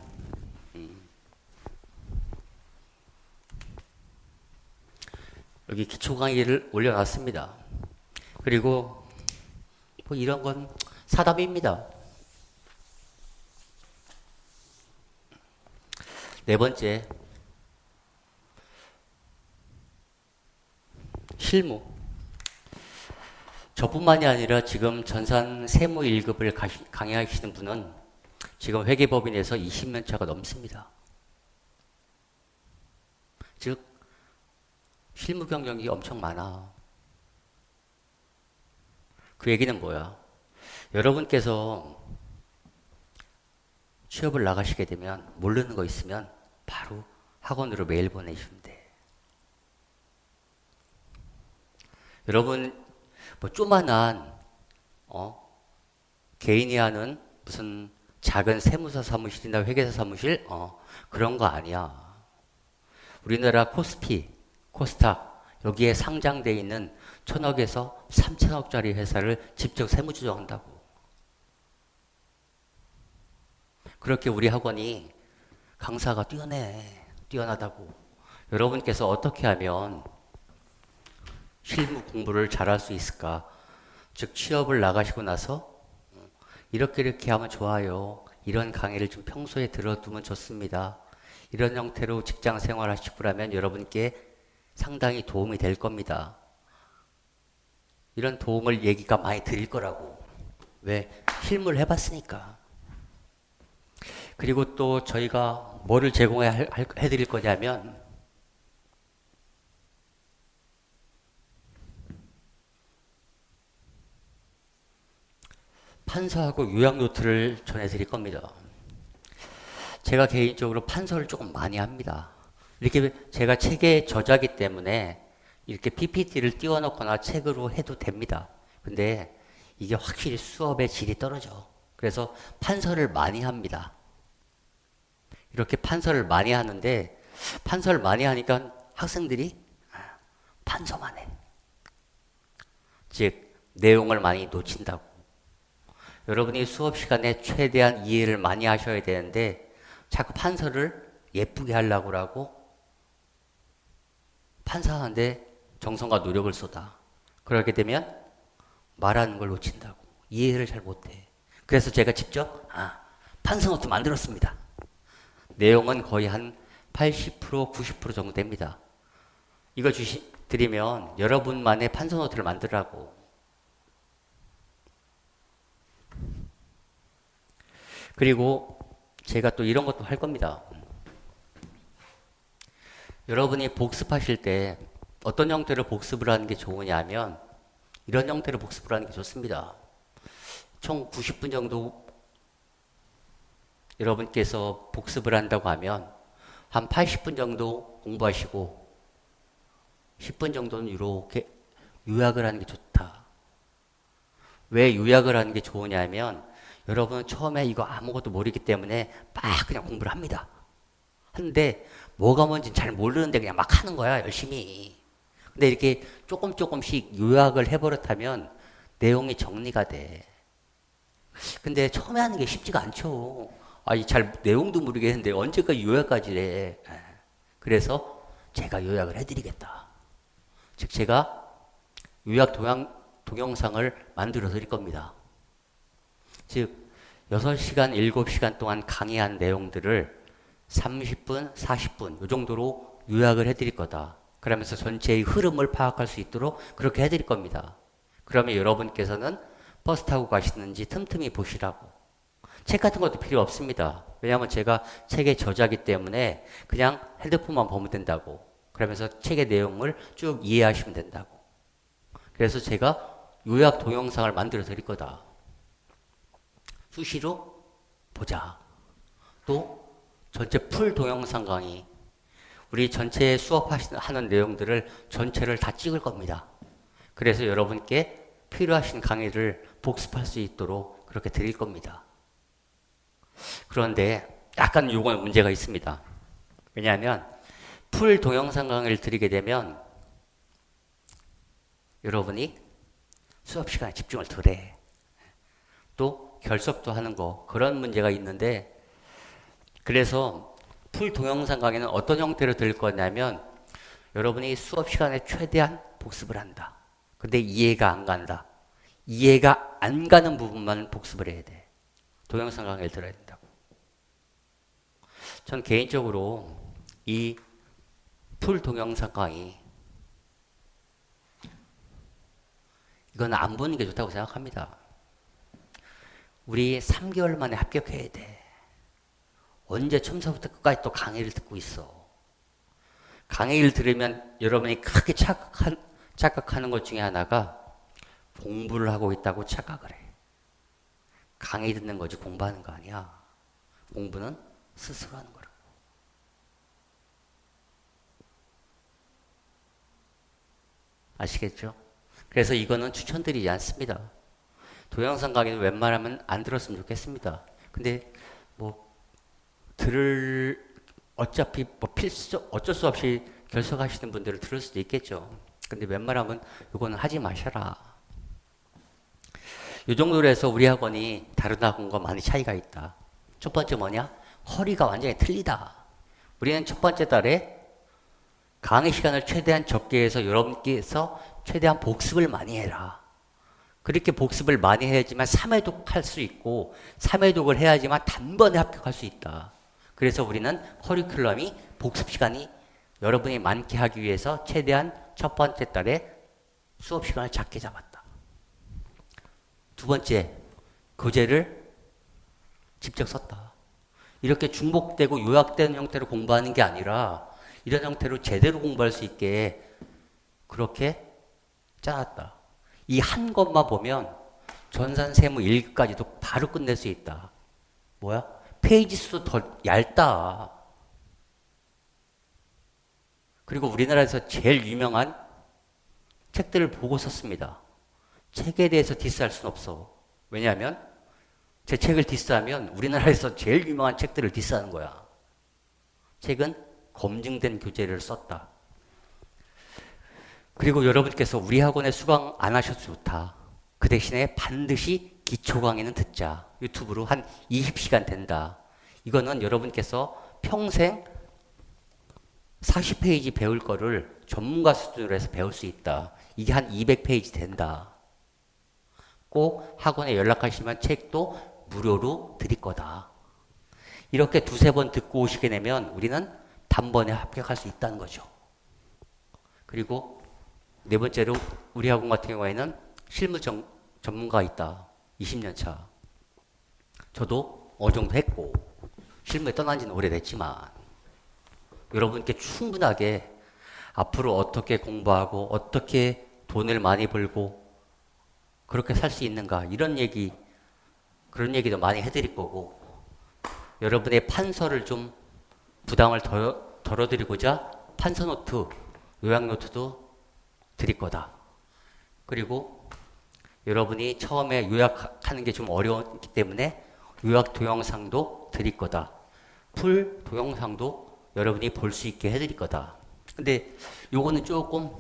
여기 기초 강의를 올려놨습니다. 그리고 뭐 이런 건 사담입니다. 네 번째, 실무. 저뿐만이 아니라 지금 전산 세무 1급을 강의하시는 분은 지금 회계법인에서 20년 차가 넘습니다. 즉, 실무 경력이 엄청 많아. 그 얘기는 뭐야? 여러분께서 취업을 나가시게 되면 모르는 거 있으면 바로 학원으로 메일 보내주면 돼. 여러분 뭐 조만한 개인이 하는 무슨 작은 세무사 사무실이나 회계사 사무실 그런 거 아니야. 우리나라 코스피, 코스닥 여기에 상장돼 있는 1,000억에서 3,000억짜리 회사를 직접 세무조정한다고. 그렇게 우리 학원이 강사가 뛰어나다고. 여러분께서 어떻게 하면 실무 공부를 잘할 수 있을까? 즉 취업을 나가시고 나서 이렇게 하면 좋아요. 이런 강의를 좀 평소에 들어두면 좋습니다. 이런 형태로 직장 생활하시고 그러면 여러분께 상당히 도움이 될 겁니다. 이런 도움을 얘기가 많이 드릴 거라고. 왜? 실무를 해봤으니까. 그리고 또 저희가 뭐를 제공해드릴 거냐면 판서하고 요약 노트를 전해드릴 겁니다. 제가 개인적으로 판서를 조금 많이 합니다. 이렇게 제가 책의 저자기 때문에 이렇게 PPT를 띄워놓거나 책으로 해도 됩니다. 근데 이게 확실히 수업의 질이 떨어져. 그래서 판서를 많이 합니다. 이렇게 판서를 많이 하는데 판서를 많이 하니까 학생들이 판서만 해. 즉 내용을 많이 놓친다고. 여러분이 수업 시간에 최대한 이해를 많이 하셔야 되는데 자꾸 판서를 예쁘게 하려고 하고 판사하는데 정성과 노력을 쏟아. 그렇게 되면 말하는 걸 놓친다고. 이해를 잘 못해. 그래서 제가 직접 판서 노트 만들었습니다. 내용은 거의 한 80%, 90% 정도 됩니다. 이거 드리면 여러분만의 판서 노트를 만들라고. 그리고 제가 또 이런 것도 할 겁니다. 여러분이 복습하실 때 어떤 형태로 복습을 하는 게 좋으냐 하면 이런 형태로 복습을 하는 게 좋습니다. 총 90분 정도 여러분께서 복습을 한다고 하면 한 80분 정도 공부하시고 10분 정도는 이렇게 요약을 하는 게 좋다. 왜 요약을 하는 게 좋으냐 하면 여러분은 처음에 이거 아무것도 모르기 때문에 막 그냥 공부를 합니다. 하는데 뭐가 뭔지 잘 모르는데 그냥 막 하는 거야, 열심히. 근데 이렇게 조금씩 요약을 해버렸다면 내용이 정리가 돼. 근데 처음에 하는 게 쉽지가 않죠. 잘 내용도 모르겠는데 언제까지 요약까지 해. 그래서 제가 요약을 해드리겠다. 즉 제가 요약 동영상을 만들어 드릴 겁니다. 즉 6시간, 7시간 동안 강의한 내용들을 30분, 40분 이 정도로 요약을 해드릴 거다. 그러면서 전체의 흐름을 파악할 수 있도록 그렇게 해드릴 겁니다. 그러면 여러분께서는 버스 타고 가시는지 틈틈이 보시라고. 책 같은 것도 필요 없습니다. 왜냐하면 제가 책의 저자기 때문에 그냥 핸드폰만 보면 된다고. 그러면서 책의 내용을 쭉 이해하시면 된다고. 그래서 제가 요약 동영상을 만들어 드릴 거다. 수시로 보자. 또 전체 풀 동영상 강의. 우리 전체 수업하는 내용들을 전체를 다 찍을 겁니다. 그래서 여러분께 필요하신 강의를 복습할 수 있도록 그렇게 드릴 겁니다. 그런데 약간 요건 문제가 있습니다. 왜냐하면 풀 동영상 강의를 드리게 되면 여러분이 수업 시간에 집중을 덜 해. 또 결석도 하는 거 그런 문제가 있는데 그래서 풀 동영상 강의는 어떤 형태로 들 거냐면 여러분이 수업 시간에 최대한 복습을 한다. 근데 이해가 안 간다. 이해가 안 가는 부분만 복습을 해야 돼. 동영상 강의를 들어야 된다고. 전 개인적으로 이 풀 동영상 강의 이건 안 보는 게 좋다고 생각합니다. 우리 3개월 만에 합격해야 돼. 언제 처음부터 끝까지 또 강의를 듣고 있어. 강의를 들으면 여러분이 크게 착각하는 것 중에 하나가 공부를 하고 있다고 착각을 해. 강의 듣는 거지 공부하는 거 아니야. 공부는 스스로 하는 거라고. 아시겠죠? 그래서 이거는 추천드리지 않습니다. 동영상 강의는 웬만하면 안 들었으면 좋겠습니다. 근데 뭐 어차피 뭐 어쩔 수 없이 결석하시는 분들은 들을 수도 있겠죠. 근데 웬만하면 이거는 하지 마셔라. 이 정도로 해서 우리 학원이 다른 학원과 많이 차이가 있다. 첫 번째 뭐냐? 허리가 완전히 틀리다. 우리는 첫 번째 달에 강의 시간을 최대한 적게 해서 여러분께서 최대한 복습을 많이 해라. 그렇게 복습을 많이 해야지만 3회독 할 수 있고 3회독을 해야지만 단번에 합격할 수 있다. 그래서 우리는 커리큘럼이 복습 시간이 여러분이 많게 하기 위해서 최대한 첫 번째 달에 수업 시간을 작게 잡았다. 두 번째, 교재를 직접 썼다. 이렇게 중복되고 요약되는 형태로 공부하는 게 아니라 이런 형태로 제대로 공부할 수 있게 그렇게 짜놨다. 이 한 것만 보면 전산세무 1급까지도 바로 끝낼 수 있다. 뭐야? 페이지 수도 더 얇다. 그리고 우리나라에서 제일 유명한 책들을 보고 썼습니다. 책에 대해서 디스할 수는 없어. 왜냐하면 제 책을 디스하면 우리나라에서 제일 유명한 책들을 디스하는 거야. 책은 검증된 교재를 썼다. 그리고 여러분께서 우리 학원에 수강 안 하셔도 좋다. 그 대신에 반드시 기초 강의는 듣자. 유튜브로 한 20시간 된다. 이거는 여러분께서 평생 40페이지 배울 거를 전문가 수준으로 해서 배울 수 있다. 이게 한 200페이지 된다. 꼭 학원에 연락하시면 책도 무료로 드릴 거다. 이렇게 두세 번 듣고 오시게 되면 우리는 단번에 합격할 수 있다는 거죠. 그리고 네 번째로 우리 학원 같은 경우에는 실무 전문가가 있다. 20년 차. 저도 어느 정도 했고 실무에 떠난 지는 오래됐지만 여러분께 충분하게 앞으로 어떻게 공부하고 어떻게 돈을 많이 벌고 그렇게 살 수 있는가 이런 얘기 그런 얘기도 많이 해드릴 거고 여러분의 판서를 좀 부담을 덜어드리고자 판서 노트, 요약 노트도 드릴 거다. 그리고 여러분이 처음에 요약하는 게 좀 어려웠기 때문에 요약 동영상도 드릴 거다. 풀 동영상도 여러분이 볼 수 있게 해드릴 거다. 근데 요거는 조금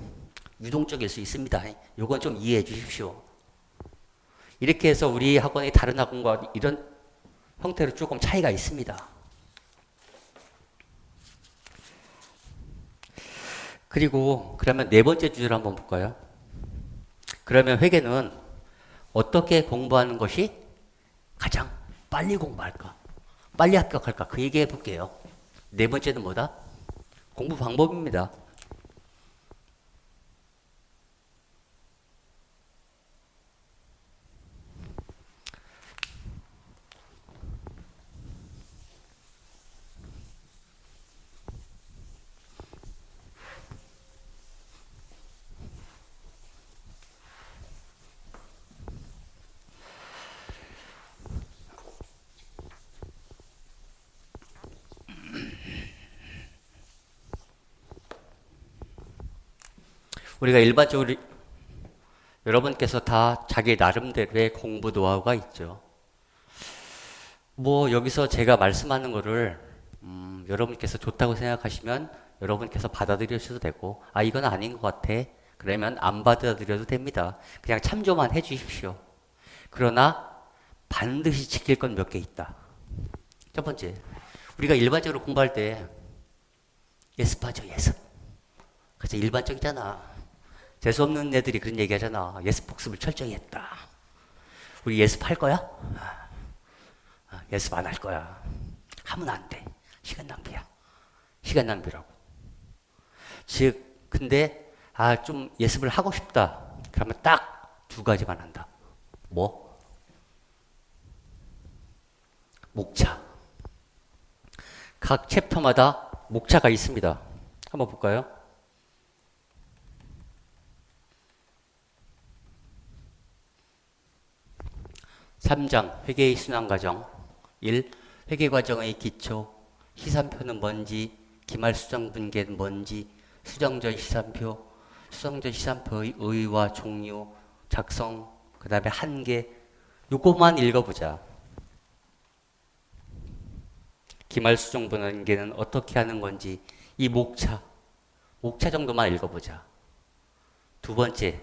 유동적일 수 있습니다. 요건 좀 이해해 주십시오. 이렇게 해서 우리 학원이 다른 학원과 이런 형태로 조금 차이가 있습니다. 그리고 그러면 네 번째 주제를 한번 볼까요? 그러면 회계는 어떻게 공부하는 것이 가장 빨리 공부할까? 빨리 합격할까? 그 얘기해 볼게요. 네 번째는 뭐다? 공부 방법입니다. 우리가 일반적으로 여러분께서 다 자기 나름대로의 공부 노하우가 있죠. 뭐 여기서 제가 말씀하는 거를 여러분께서 좋다고 생각하시면 여러분께서 받아들여주셔도 되고 아 이건 아닌 것 같아. 그러면 안 받아들여도 됩니다. 그냥 참조만 해 주십시오. 그러나 반드시 지킬 건 몇 개 있다. 첫 번째, 우리가 일반적으로 공부할 때 예습하죠, 예습. 그래서 일반적이잖아. 재수없는 애들이 그런 얘기 하잖아. 예습 복습을 철저히 했다. 우리 예습할 거야? 예습 안 할 거야. 하면 안 돼. 시간 낭비야. 시간 낭비라고. 즉, 근데, 좀 예습을 하고 싶다. 그러면 딱 두 가지만 한다. 뭐? 목차. 각 챕터마다 목차가 있습니다. 한번 볼까요? 3장 회계의 순환과정 1. 회계과정의 기초 시산표는 뭔지 기말수정분계는 뭔지 수정전 시산표 수정전 시산표의 의의와 종류 작성 그 다음에 한계 요거만 읽어보자. 기말수정분계는 어떻게 하는 건지 이 목차 정도만 읽어보자. 두 번째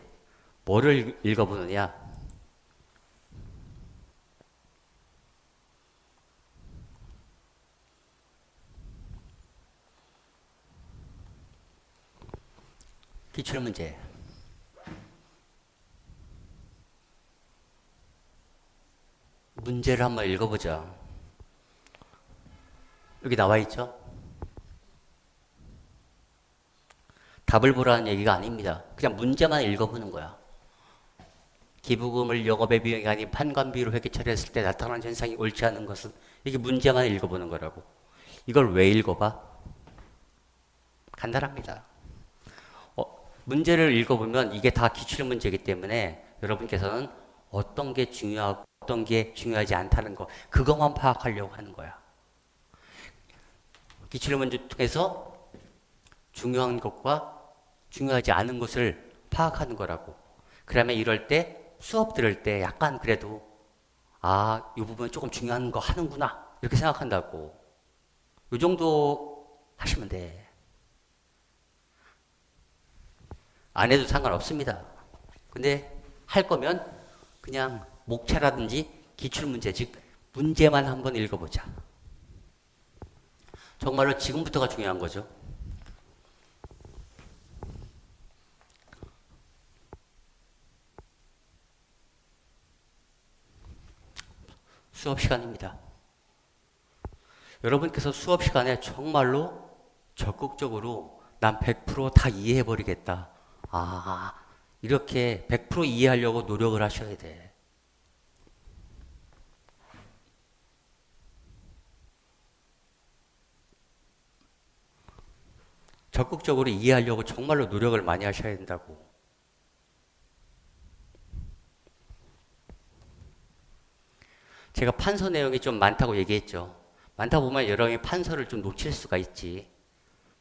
뭐를 읽어보느냐. 기출문제. 문제를 한번 읽어보자. 여기 나와 있죠? 답을 보라는 얘기가 아닙니다. 그냥 문제만 읽어보는 거야. 기부금을 영업의 비용이 아닌 판관비로 회계 처리했을 때 나타난 현상이 옳지 않은 것은 이게 문제만 읽어보는 거라고. 이걸 왜 읽어봐? 간단합니다. 문제를 읽어보면 이게 다 기출문제이기 때문에 여러분께서는 어떤 게 중요하고 어떤 게 중요하지 않다는 거 그것만 파악하려고 하는 거야. 기출문제 통해서 중요한 것과 중요하지 않은 것을 파악하는 거라고. 그러면 이럴 때 수업 들을 때 약간 그래도 이 부분 조금 중요한 거 하는구나 이렇게 생각한다고. 이 정도 하시면 돼. 안 해도 상관없습니다. 근데 할 거면 그냥 목차라든지 기출문제, 즉 문제만 한번 읽어보자. 정말로 지금부터가 중요한 거죠. 수업 시간입니다. 여러분께서 수업 시간에 정말로 적극적으로 난 100%다 이해해버리겠다. 이렇게 100% 이해하려고 노력을 하셔야 돼. 적극적으로 이해하려고 정말로 노력을 많이 하셔야 된다고. 제가 판서 내용이 좀 많다고 얘기했죠. 많다 보면 여러분이 판서를 좀 놓칠 수가 있지.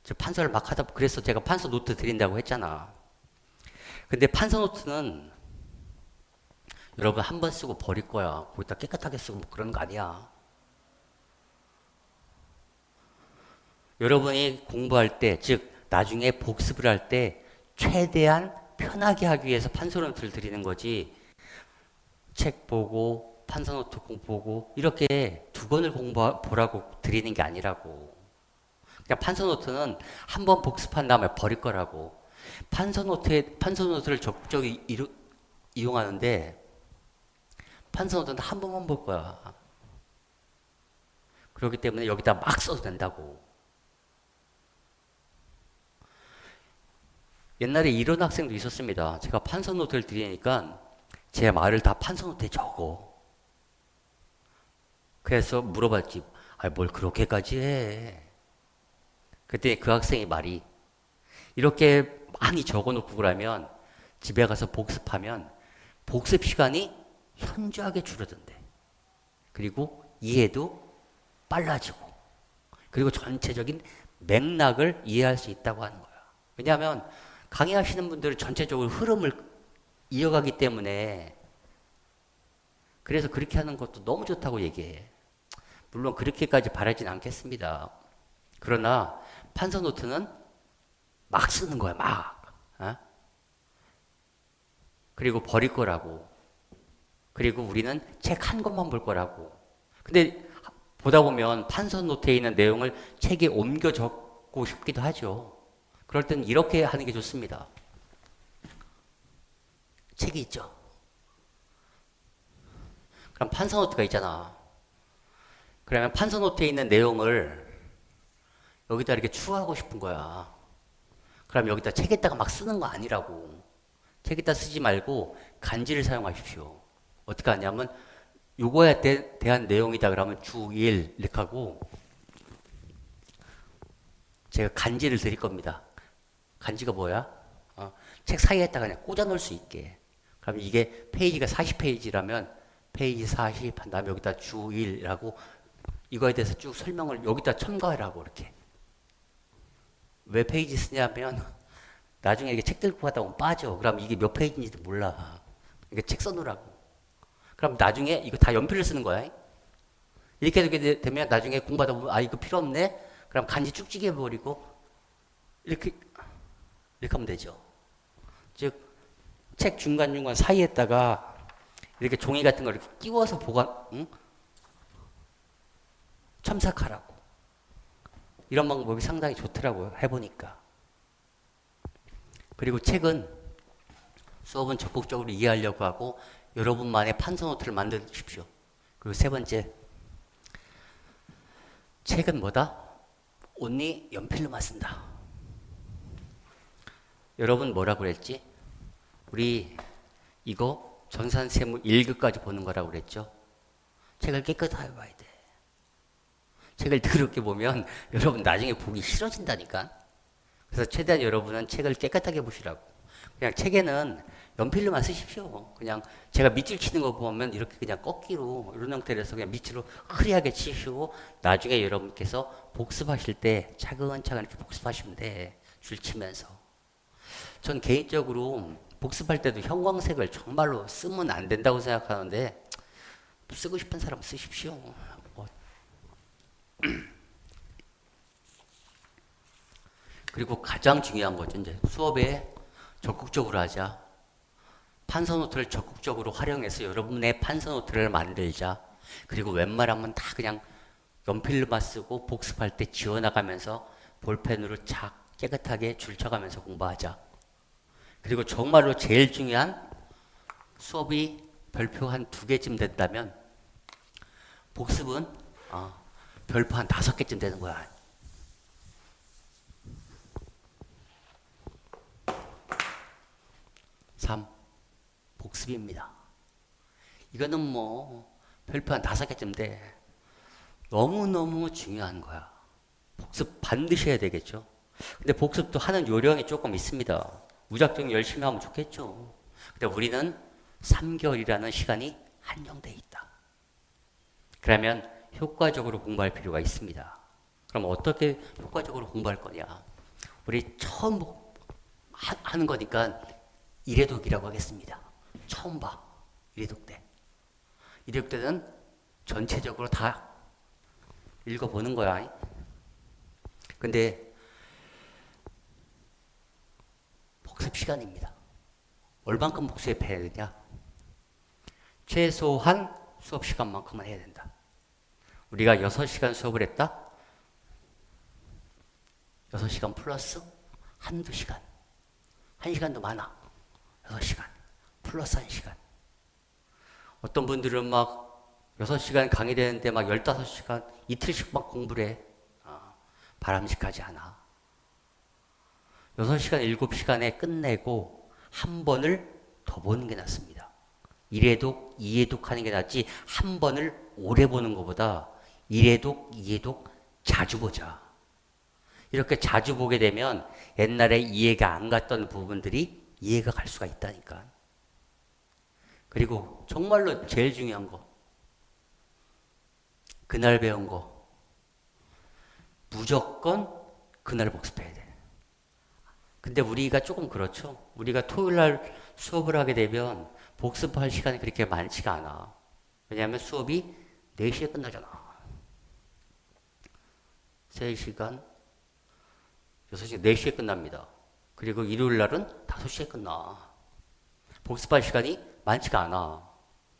저 판서를 막 하다, 그래서 제가 판서 노트 드린다고 했잖아. 근데 판서 노트는 여러분 한 번 쓰고 버릴 거야. 거기다 깨끗하게 쓰고 뭐 그런 거 아니야. 여러분이 공부할 때, 즉 나중에 복습을 할 때 최대한 편하게 하기 위해서 판서 노트를 드리는 거지. 책 보고 판서 노트 보고 이렇게 두 권을 보라고 드리는 게 아니라고. 그냥 판서 노트는 한 번 복습한 다음에 버릴 거라고. 판서 노트를 적극적으로 이용하는데 판서 노트는 한 번만 볼 거야. 그렇기 때문에 여기다 막 써도 된다고. 옛날에 이런 학생도 있었습니다. 제가 판서 노트를 드리니까 제 말을 다 판서 노트에 적어. 그래서 물어봤지. 뭘 그렇게까지 해. 그때 그 학생의 말이 이렇게 많이 적어놓고 그러면 집에 가서 복습하면 복습 시간이 현저하게 줄어든대. 그리고 이해도 빨라지고 그리고 전체적인 맥락을 이해할 수 있다고 하는 거야. 왜냐하면 강의하시는 분들은 전체적으로 흐름을 이어가기 때문에 그래서 그렇게 하는 것도 너무 좋다고 얘기해. 물론 그렇게까지 바라진 않겠습니다. 그러나 판서 노트는 막 쓰는 거야, 막. 그리고 버릴 거라고. 그리고 우리는 책 한 권만 볼 거라고. 근데 보다 보면 판서 노트에 있는 내용을 책에 옮겨 적고 싶기도 하죠. 그럴 땐 이렇게 하는 게 좋습니다. 책이 있죠. 그럼 판서 노트가 있잖아. 그러면 판서 노트에 있는 내용을 여기다 이렇게 추가하고 싶은 거야. 그럼 여기다 책에다가 막 쓰는 거 아니라고. 책에다 쓰지 말고 간지를 사용하십시오. 어떻게 하냐면 요거에 대한 내용이다 그러면 주 1 이렇게 하고 제가 간지를 드릴 겁니다. 간지가 뭐야? 책 사이에다가 그냥 꽂아 놓을 수 있게. 그럼 이게 페이지가 40페이지라면 페이지 40 한 다음에 여기다 주 1이라고 이거에 대해서 쭉 설명을 여기다 첨가하라고 이렇게. 왜 페이지 쓰냐면 나중에 이렇게 책 들고 가다 보면 빠져. 그럼 이게 몇 페이지인지도 몰라. 이게 책 써놓으라고. 그럼 나중에 이거 다 연필을 쓰는 거야. 이렇게 되면 나중에 공부하다 보면 아 이거 필요 없네. 그럼 간지 쭉 찌개버리고 이렇게 하면 되죠. 즉 책 중간중간 사이에다가 이렇게 종이 같은 걸 이렇게 끼워서 보관, 첨삭하라고. 이런 방법이 상당히 좋더라고요. 해보니까. 그리고 책은 수업은 적극적으로 이해하려고 하고 여러분만의 판서 노트를 만드십시오. 그리고 세 번째, 책은 뭐다? 온리 연필로만 쓴다. 여러분 뭐라고 그랬지? 우리 이거 전산세무 1급까지 보는 거라고 그랬죠? 책을 깨끗하게 봐야 돼. 책을 더럽게 보면 여러분 나중에 보기 싫어진다니까. 그래서 최대한 여러분은 책을 깨끗하게 보시라고. 그냥 책에는 연필로만 쓰십시오. 그냥 제가 밑줄 치는 거 보면 이렇게 그냥 꺾기로 이런 형태로 해서 그냥 밑으로 흐리하게 치시고 나중에 여러분께서 복습하실 때 차근차근 이렇게 복습하시면 돼. 줄 치면서. 전 개인적으로 복습할 때도 형광색을 정말로 쓰면 안 된다고 생각하는데 쓰고 싶은 사람 쓰십시오. 그리고 가장 중요한 거죠. 이제 수업에 적극적으로 하자. 판서 노트를 적극적으로 활용해서 여러분의 판서 노트를 만들자. 그리고 웬만하면 다 그냥 연필로만 쓰고 복습할 때 지워나가면서 볼펜으로 착 깨끗하게 줄쳐가면서 공부하자. 그리고 정말로 제일 중요한 수업이 별표 한 2개쯤 된다면 복습은 별표 한 5개쯤 되는 거야. 복습입니다. 이거는 뭐 별표 한 5개쯤 돼. 너무너무 중요한 거야. 복습 반드시 해야 되겠죠. 근데 복습도 하는 요령이 조금 있습니다. 무작정 열심히 하면 좋겠죠. 근데 우리는 3개월이라는 시간이 한정돼 있다. 그러면 효과적으로 공부할 필요가 있습니다. 그럼 어떻게 효과적으로 공부할 거냐? 우리 처음 하는 거니까 일회독이라고 하겠습니다. 처음 봐. 일회독 때. 일회독 때는 전체적으로 다 읽어보는 거야. 근데 복습 시간입니다. 얼만큼 복습해야 되냐? 최소한 수업 시간만큼은 해야 된다. 우리가 6시간 수업을 했다? 6시간 플러스 한두 시간. 1시간도 많아. 6시간 플러스 1시간. 어떤 분들은 막 6시간 강의되는데 막 15시간 이틀씩 막 공부를 해. 바람직하지 않아. 6시간, 7시간에 끝내고 한 번을 더 보는 게 낫습니다. 1회독, 2회독 하는 게 낫지 한 번을 오래 보는 것보다 1회독, 2회독 자주 보자. 이렇게 자주 보게 되면 옛날에 이해가 안 갔던 부분들이 이해가 갈 수가 있다니까. 그리고 정말로 제일 중요한 거. 그날 배운 거. 무조건 그날 복습해야 돼. 근데 우리가 조금 그렇죠. 우리가 토요일 날 수업을 하게 되면 복습할 시간이 그렇게 많지가 않아. 왜냐하면 수업이 4시에 끝나잖아. 3시간, 6시, 4시에 끝납니다. 그리고 일요일 날은 5시에 끝나. 복습할 시간이 많지가 않아.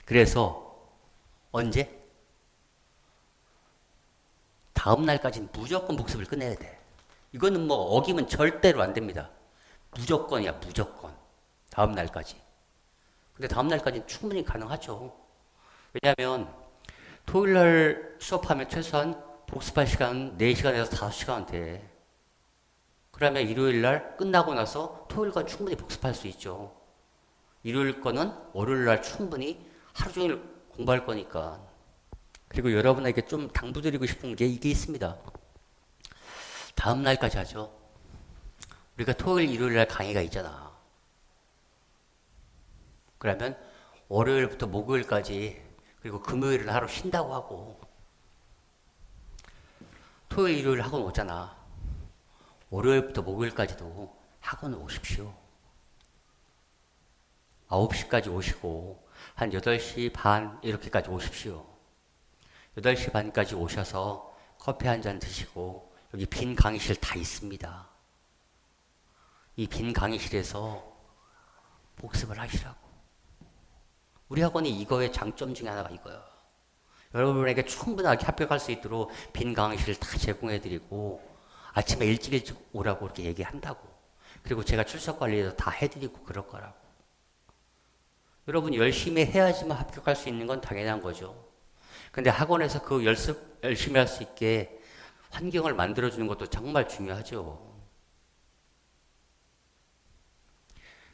그래서 언제? 다음 날까지는 무조건 복습을 끝내야 돼. 이거는 뭐 어기면 절대로 안 됩니다. 무조건이야, 무조건. 다음 날까지. 근데 다음 날까지는 충분히 가능하죠. 왜냐하면 토요일 날 수업하면 최소한 복습할 시간은 4시간에서 5시간 돼. 그러면 일요일 날 끝나고 나서 토요일 건 충분히 복습할 수 있죠. 일요일 거는 월요일 날 충분히 하루 종일 공부할 거니까. 그리고 여러분에게 좀 당부드리고 싶은 게 이게 있습니다. 다음 날까지 하죠. 우리가 토요일, 일요일 날 강의가 있잖아. 그러면 월요일부터 목요일까지 그리고 금요일은 하루 쉰다고 하고 토요일, 일요일 학원 오잖아. 월요일부터 목요일까지도 학원 오십시오. 9시까지 오시고 한 8시 반 이렇게까지 오십시오. 8시 반까지 오셔서 커피 한 잔 드시고 여기 빈 강의실 다 있습니다. 이 빈 강의실에서 복습을 하시라고. 우리 학원이 이거의 장점 중에 하나가 이거야. 여러분에게 충분하게 합격할 수 있도록 빈 강의실을 다 제공해드리고 아침에 일찍 오라고 이렇게 얘기한다고. 그리고 제가 출석 관리도 다 해드리고 그럴 거라고. 여러분 열심히 해야지만 합격할 수 있는 건 당연한 거죠. 근데 학원에서 그 연습 열심히 할 수 있게 환경을 만들어주는 것도 정말 중요하죠.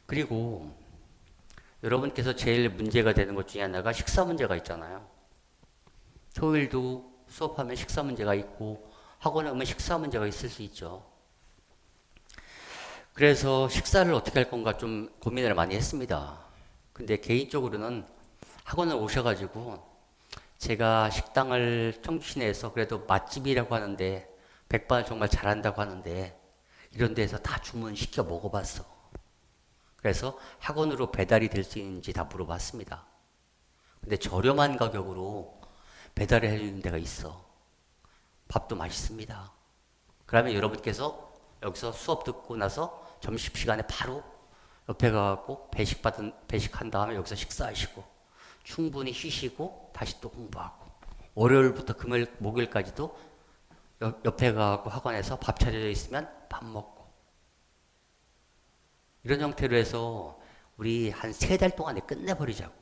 그리고 여러분께서 제일 문제가 되는 것 중에 하나가 식사 문제가 있잖아요. 토요일도 수업하면 식사 문제가 있고 학원에 오면 식사 문제가 있을 수 있죠. 그래서 식사를 어떻게 할 건가 좀 고민을 많이 했습니다. 근데 개인적으로는 학원에 오셔가지고 제가 식당을 청주 시내에서 그래도 맛집이라고 하는데 백반을 정말 잘한다고 하는데 이런 데서 다 주문시켜 먹어봤어. 그래서 학원으로 배달이 될 수 있는지 다 물어봤습니다. 근데 저렴한 가격으로 배달을 해주는 데가 있어. 밥도 맛있습니다. 그러면 여러분께서 여기서 수업 듣고 나서 점심시간에 바로 옆에 가갖고 배식한 다음에 여기서 식사하시고 충분히 쉬시고 다시 또 공부하고 월요일부터 금요일, 목요일까지도 옆에 가갖고 학원에서 밥 차려져 있으면 밥 먹고 이런 형태로 해서 우리 한 3달 동안에 끝내버리자고.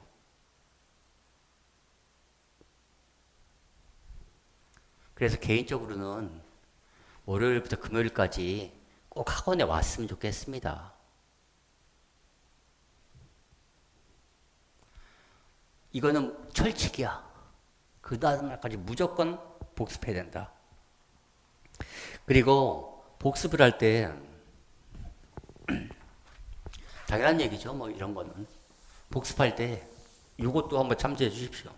그래서 개인적으로는 월요일부터 금요일까지 꼭 학원에 왔으면 좋겠습니다. 이거는 철칙이야. 그 다음 날까지 무조건 복습해야 된다. 그리고 복습을 할 때 당연한 얘기죠. 뭐 이런 거는 복습할 때 이것도 한번 참조해 주십시오.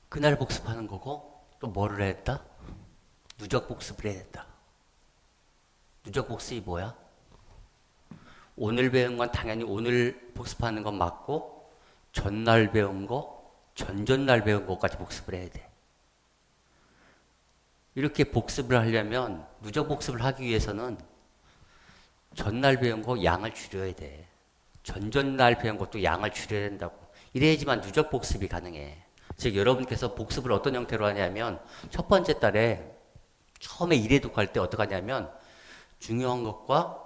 그날 복습하는 거고 또 뭐를 해야 된다? 누적 복습을 해야 된다. 누적 복습이 뭐야? 오늘 배운 건 당연히 오늘 복습하는 건 맞고 전날 배운 거, 전전날 배운 것까지 복습을 해야 돼. 이렇게 복습을 하려면 누적 복습을 하기 위해서는 전날 배운 거 양을 줄여야 돼. 전전날 배운 것도 양을 줄여야 된다고. 이래야지만 누적 복습이 가능해. 즉 여러분께서 복습을 어떤 형태로 하냐면 첫 번째 달에 처음에 1회독 할 때 어떻게 하냐면 중요한 것과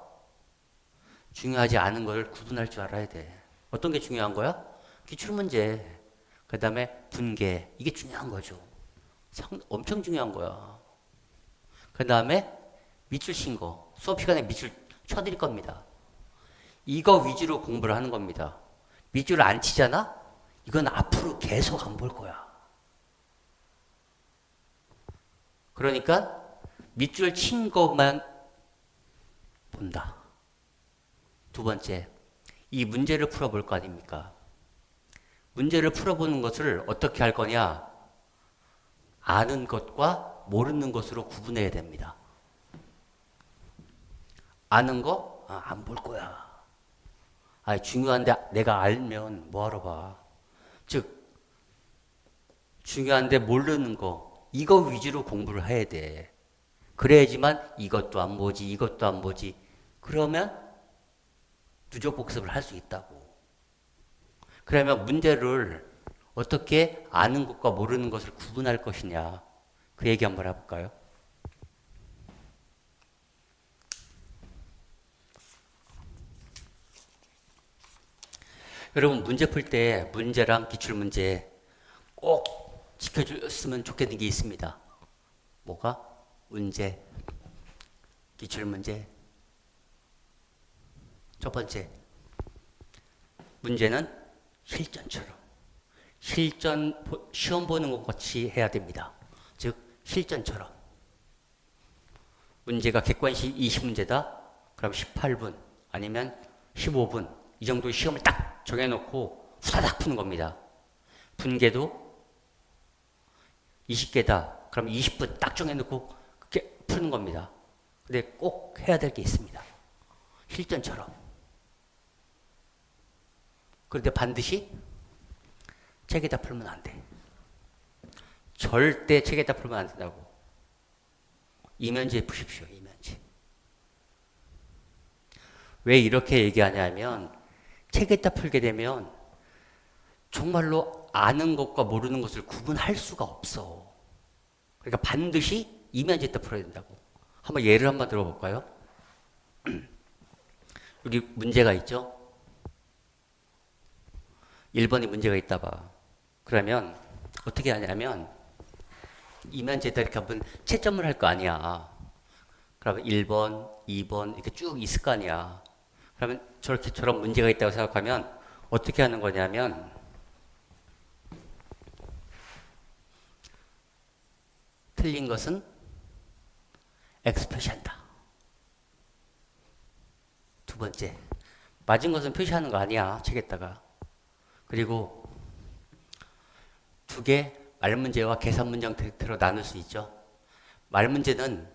중요하지 않은 걸 구분할 줄 알아야 돼. 어떤 게 중요한 거야? 기출문제, 그 다음에 분계, 이게 중요한 거죠. 엄청 중요한 거야. 그 다음에 밑줄 친 거, 수업 시간에 밑줄 쳐드릴 겁니다. 이거 위주로 공부를 하는 겁니다. 밑줄을 안 치잖아? 이건 앞으로 계속 안 볼 거야. 그러니까 밑줄 친 것만 본다. 두 번째, 이 문제를 풀어볼 거 아닙니까? 문제를 풀어보는 것을 어떻게 할 거냐? 아는 것과 모르는 것으로 구분해야 됩니다. 아는 거? 안 볼 거야. 중요한데 내가 알면 뭐하러 봐. 즉, 중요한데 모르는 거, 이거 위주로 공부를 해야 돼. 그래야지만 이것도 안 보지, 이것도 안 보지. 그러면 누적 복습을 할 수 있다고. 그러면 문제를 어떻게 아는 것과 모르는 것을 구분할 것이냐. 그 얘기 한번 해볼까요? 여러분 문제 풀 때 문제랑 기출문제 꼭 지켜줬으면 좋겠는 게 있습니다. 뭐가? 문제, 기출문제. 첫 번째, 문제는 실전처럼 시험 보는 것 같이 해야 됩니다. 즉 실전처럼. 문제가 객관식 20문제다? 그럼 18분 아니면 15분 이 정도 시험을 딱 정해놓고 후다닥 푸는 겁니다. 분계도 20개다. 그럼 20분 딱 정해놓고 그렇게 푸는 겁니다. 근데 꼭 해야 될 게 있습니다. 실전처럼. 그런데 반드시 책에다 풀면 안 돼. 절대 책에다 풀면 안 된다고. 이면지에 푸십시오. 이면지. 왜 이렇게 얘기하냐면 책에다 풀게 되면 정말로 아는 것과 모르는 것을 구분할 수가 없어. 그러니까 반드시 이면지에다 풀어야 된다고. 한번 예를 한번 들어볼까요? 여기 문제가 있죠? 1번에 문제가 있다 봐. 그러면 어떻게 하냐면 이면지에다 이렇게 한번 채점을 할 거 아니야. 그러면 1번, 2번 이렇게 쭉 있을 거 아니야. 그러면 저런 문제가 있다고 생각하면 어떻게 하는 거냐면 틀린 것은 X 표시한다. 두 번째, 맞은 것은 표시하는 거 아니야. 책에다가. 그리고 두 개 말문제와 계산문제 형태로 나눌 수 있죠. 말문제는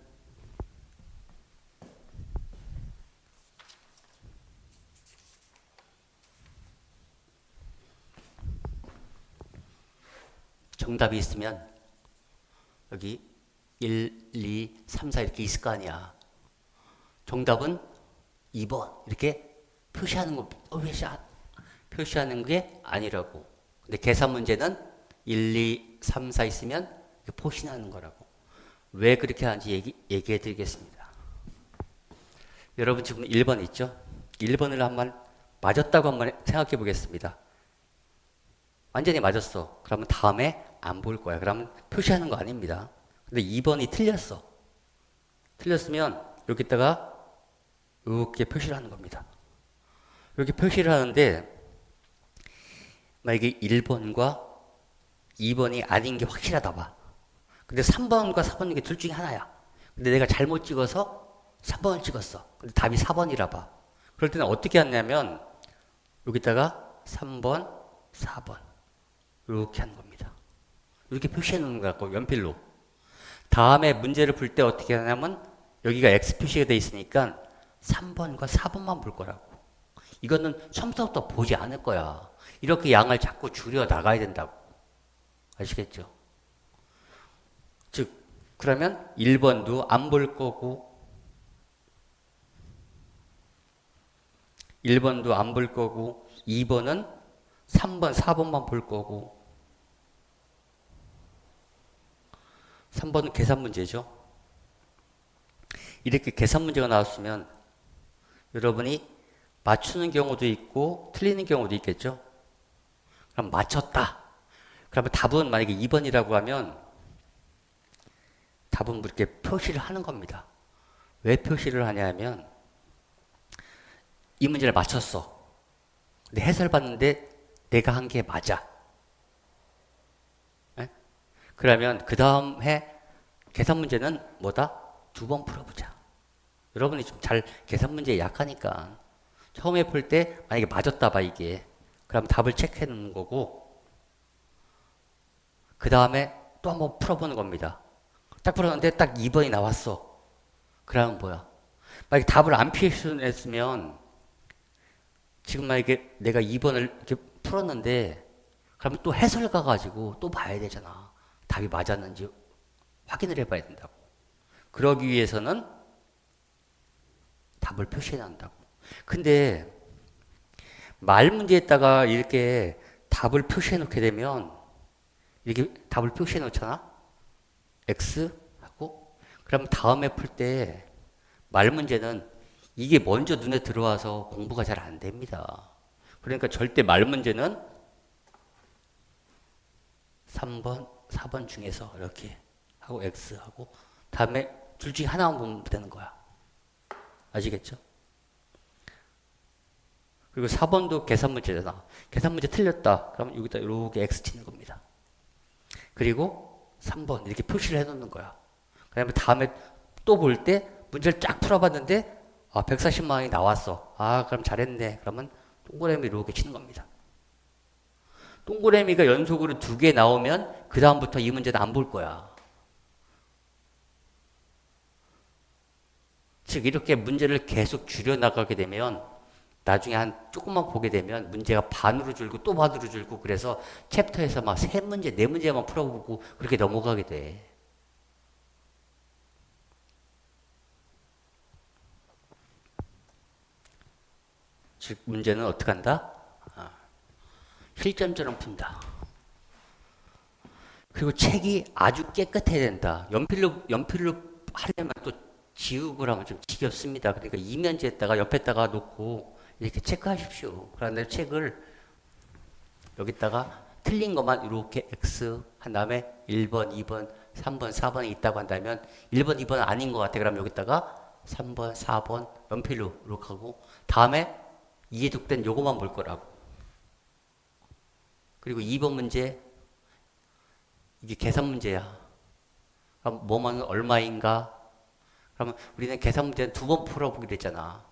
정답이 있으면 여기 1, 2, 3, 4 이렇게 있을 거 아니야. 정답은 2번 이렇게 표시하는 게 아니라고. 근데 계산 문제는 1, 2, 3, 4 있으면 포신하는 거라고. 왜 그렇게 하는지 얘기해 드리겠습니다. 여러분 지금 1번 있죠? 1번을 한번 맞았다고 한번 생각해 보겠습니다. 완전히 맞았어. 그러면 다음에 안 볼 거야. 그러면 표시하는 거 아닙니다. 근데 2번이 틀렸어. 틀렸으면 여기다가 이렇게 표시를 하는 겁니다. 이렇게 표시를 하는데 만약에 1번과 2번이 아닌 게 확실하다 봐. 근데 3번과 4번이 둘 중에 하나야. 근데 내가 잘못 찍어서 3번을 찍었어. 근데 답이 4번이라 봐. 그럴 때는 어떻게 하냐면 여기다가 3번, 4번 이렇게 하는 겁니다. 이렇게 표시해 놓는 거 같고 연필로. 다음에 문제를 풀 때 어떻게 하냐면 여기가 X 표시가 돼 있으니까 3번과 4번만 볼 거라고. 이거는 처음부터 보지 않을 거야. 이렇게 양을 자꾸 줄여 나가야 된다고. 아시겠죠? 즉 그러면 1번도 안 볼 거고 1번도 안 볼 거고 2번은 3번, 4번만 볼 거고 3번은 계산 문제죠. 이렇게 계산 문제가 나왔으면 여러분이 맞추는 경우도 있고 틀리는 경우도 있겠죠. 그럼 맞췄다. 그러면 답은 만약에 2번이라고 하면 답은 이렇게 표시를 하는 겁니다. 왜 표시를 하냐면 이 문제를 맞췄어. 근데 해설 봤는데 내가 한 게 맞아. 네? 그러면 그 다음 해 계산 문제는 뭐다? 2번 풀어보자. 여러분이 좀 잘 계산 문제에 약하니까 처음에 풀 때 만약에 맞았다 봐 이게. 그럼 답을 체크해 놓는 거고 그 다음에 또 한번 풀어보는 겁니다. 딱 풀었는데 딱 2번이 나왔어. 그러면 뭐야? 만약에 답을 안 표시했으면 지금 만약에 내가 2번을 이렇게 풀었는데 그러면 또 해설 가가지고 또 봐야 되잖아. 답이 맞았는지 확인을 해봐야 된다고. 그러기 위해서는 답을 표시해 놔야 한다고. 근데 말 문제에다가 이렇게 답을 표시해 놓게 되면 이렇게 답을 표시해 놓잖아. X 하고 그럼 다음에 풀 때 말 문제는 이게 먼저 눈에 들어와서 공부가 잘 안 됩니다. 그러니까 절대 말 문제는 3번, 4번 중에서 이렇게 하고 X 하고 다음에 둘 중에 하나만 보면 되는 거야. 아시겠죠? 그리고 4번도 계산 문제잖아. 계산 문제 틀렸다. 그러면 여기다 이렇게 X 치는 겁니다. 그리고 3번 이렇게 표시를 해놓는 거야. 그 다음에 다음에 또 볼 때 문제를 쫙 풀어봤는데 140만 원이 나왔어. 그럼 잘했네. 그러면 동그라미 이렇게 치는 겁니다. 동그라미가 연속으로 2개 나오면 그 다음부터 이 문제는 안 볼 거야. 즉 이렇게 문제를 계속 줄여나가게 되면 나중에 한 조금만 보게 되면 문제가 반으로 줄고 또 반으로 줄고 그래서 챕터에서 막 3문제, 4문제만 풀어보고 그렇게 넘어가게 돼. 즉 문제는 어떻게 한다? 실전처럼 푼다. 그리고 책이 아주 깨끗해야 된다. 연필로 하려면 또 지우고 하면 좀 지겹습니다. 그러니까 이면지에다가 옆에다가 놓고 이렇게 체크하십시오. 그런데 책을 여기다가 틀린 것만 이렇게 X 한 다음에 1번, 2번, 3번, 4번이 있다고 한다면 1번, 2번은 아닌 것 같아. 그럼 여기다가 3번, 4번 연필로 이렇게 하고 다음에 이해독된 요거만 볼 거라고. 그리고 2번 문제 이게 계산 문제야. 그럼 뭐만 얼마인가? 그러면 우리는 계산 문제는 2번 풀어보기로 했잖아.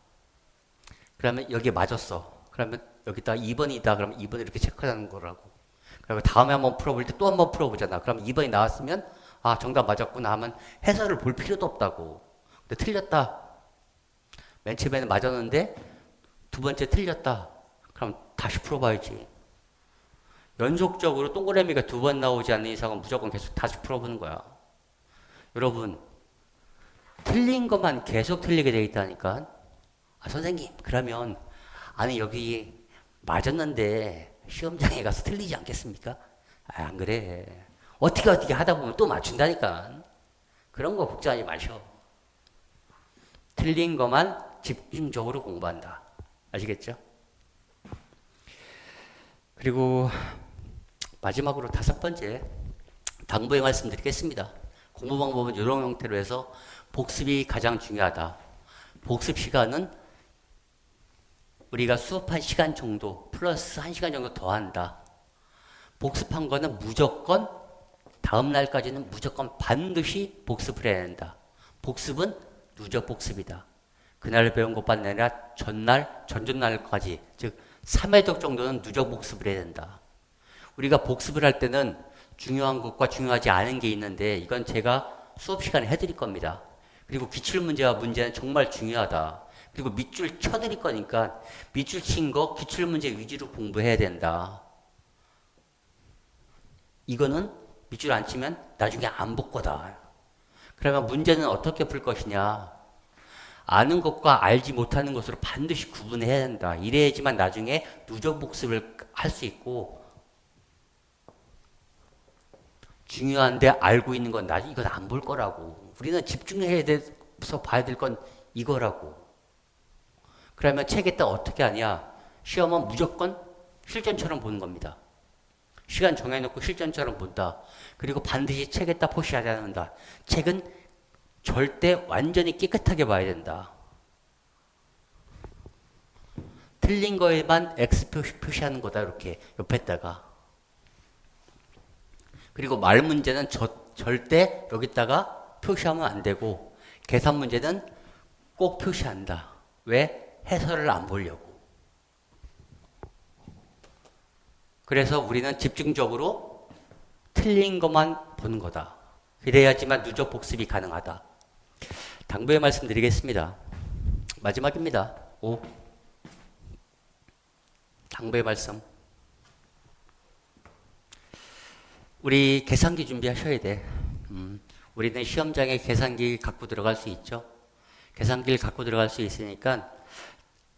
그러면 여기에 맞았어. 그러면 여기다 2번이다. 그러면 2번을 이렇게 체크하는 거라고. 그리고 다음에 한번 풀어볼 때 또 한번 풀어보잖아. 그럼 2번이 나왔으면 정답 맞았구나 하면 해설을 볼 필요도 없다고. 근데 틀렸다. 맨 처음에는 맞았는데 2번째 틀렸다. 그럼 다시 풀어봐야지. 연속적으로 동그라미가 2번 나오지 않는 이상은 무조건 계속 다시 풀어보는 거야. 여러분 틀린 것만 계속 틀리게 돼 있다니까. 선생님 그러면 아니 여기 맞았는데 시험장에 가서 틀리지 않겠습니까? 안 그래. 어떻게 하다 보면 또 맞춘다니까. 그런 거 걱정하지 마셔. 틀린 것만 집중적으로 공부한다. 아시겠죠? 그리고 마지막으로 5번째 당부의 말씀 드리겠습니다. 공부 방법은 이런 형태로 해서 복습이 가장 중요하다. 복습 시간은 우리가 수업한 시간 정도 플러스 1시간 정도 더한다. 복습한 거는 무조건 다음 날까지는 무조건 반드시 복습을 해야 한다. 복습은 누적 복습이다. 그날 배운 것뿐 아니라 전날, 전전날까지 즉 3회독 정도는 누적 복습을 해야 된다. 우리가 복습을 할 때는 중요한 것과 중요하지 않은 게 있는데 이건 제가 수업 시간에 해드릴 겁니다. 그리고 기출문제와 문제는 정말 중요하다. 그리고 밑줄 쳐드릴 거니까 밑줄 친 거 기출문제 위주로 공부해야 된다. 이거는 밑줄 안 치면 나중에 안 볼 거다. 그러면 문제는 어떻게 풀 것이냐. 아는 것과 알지 못하는 것으로 반드시 구분해야 된다. 이래야지만 나중에 누적 복습을 할 수 있고 중요한데 알고 있는 건 나중에 이건 안 볼 거라고. 우리는 집중해야 돼서 봐야 될 건 이거라고. 그러면 책에다 어떻게 하냐. 시험은 무조건 실전처럼 보는 겁니다. 시간 정해놓고 실전처럼 본다. 그리고 반드시 책에다 표시하지 않는다. 책은 절대 완전히 깨끗하게 봐야 된다. 틀린 거에만 X 표시하는 거다. 이렇게 옆에다가. 그리고 말 문제는 절대 여기다가 표시하면 안 되고 계산 문제는 꼭 표시한다. 왜? 해설을 안 보려고. 그래서 우리는 집중적으로 틀린 것만 보는 거다. 그래야지만 누적 복습이 가능하다. 당부의 말씀 드리겠습니다. 마지막입니다. 5. 당부의 말씀. 우리 계산기 준비하셔야 돼. 우리는 시험장에 계산기 갖고 들어갈 수 있죠. 계산기를 갖고 들어갈 수 있으니까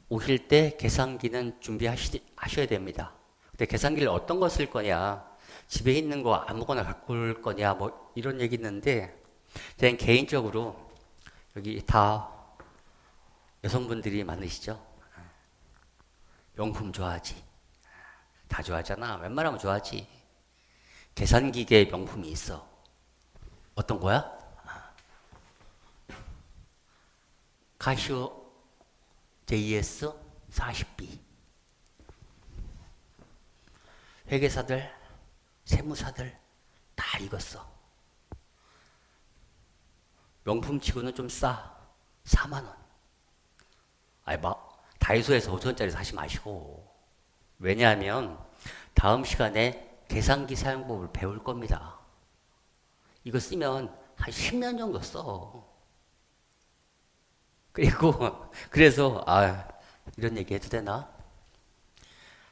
오실 때 계산기는 준비하셔야 됩니다. 근데 계산기를 어떤 거 쓸 거냐, 집에 있는 거 아무거나 갖고 올 거냐, 뭐 이런 얘기 있는데, 저는 개인적으로 여기 다 여성분들이 많으시죠? 명품 좋아하지. 다 좋아하잖아. 웬만하면 좋아하지. 계산기계에 명품이 있어. 어떤 거야? 카시오 JS 40B. 회계사들, 세무사들 다 익었어. 명품치고는 좀 싸. 4만 원. 아니, 다이소에서 5천원짜리 사지 마시고. 왜냐하면 다음 시간에 계산기 사용법을 배울 겁니다. 이거 쓰면 한 10년 정도 써. 그리고 그래서 이런 얘기 해도 되나?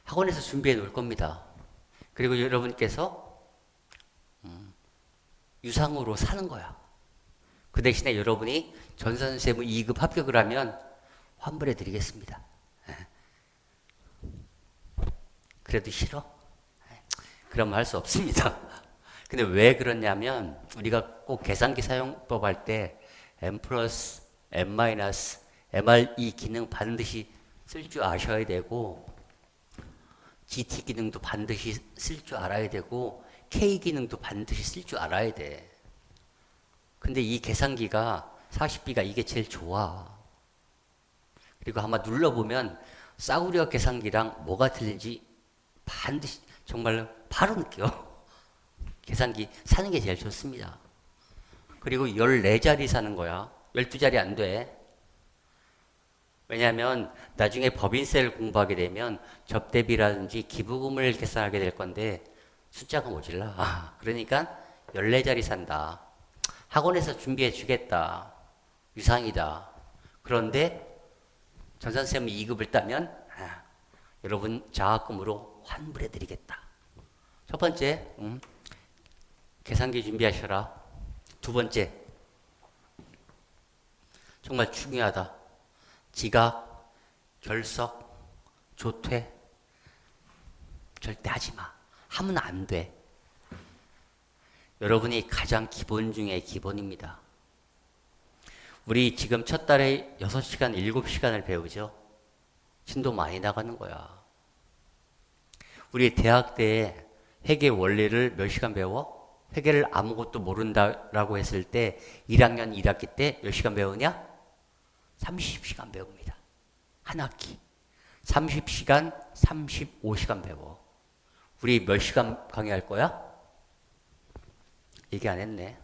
학원에서 준비해 놓을 겁니다. 그리고 여러분께서 유상으로 사는 거야. 그 대신에 여러분이 전산세무 2급 합격을 하면 환불해 드리겠습니다. 그래도 싫어? 그럼 할 수 없습니다. 근데 왜 그러냐면 우리가 꼭 계산기 사용법 할 때 M 플러스, M 마이너스, MRE 기능 반드시 쓸 줄 아셔야 되고 GT 기능도 반드시 쓸 줄 알아야 되고 K 기능도 반드시 쓸 줄 알아야 돼. 근데 이 계산기가 40B가 이게 제일 좋아. 그리고 아마 눌러보면 싸구려 계산기랑 뭐가 틀린지 반드시 정말로 바로 느껴. 계산기 사는 게 제일 좋습니다. 그리고 14자리 사는 거야. 12자리 안 돼. 왜냐하면 나중에 법인세를 공부하게 되면 접대비라든지 기부금을 계산하게 될 건데 숫자가 모질라. 그러니까 14자리 산다. 학원에서 준비해 주겠다. 유상이다. 그런데 전산세무 2급을 따면 여러분 장학금으로 환불해 드리겠다. 첫 번째, 계산기 준비하셔라. 두 번째, 정말 중요하다. 지각, 결석, 조퇴 절대 하지 마. 하면 안 돼. 여러분이 가장 기본 중에 기본입니다. 우리 지금 첫 달에 6시간, 7시간을 배우죠. 진도 많이 나가는 거야. 우리 대학 때 회계 원리를 몇 시간 배워? 회계를 아무것도 모른다라고 했을 때 1학년 1학기 때 몇 시간 배우냐? 30시간 배웁니다. 한 학기. 30시간, 35시간 배워. 우리 몇 시간 강의할 거야? 얘기 안 했네.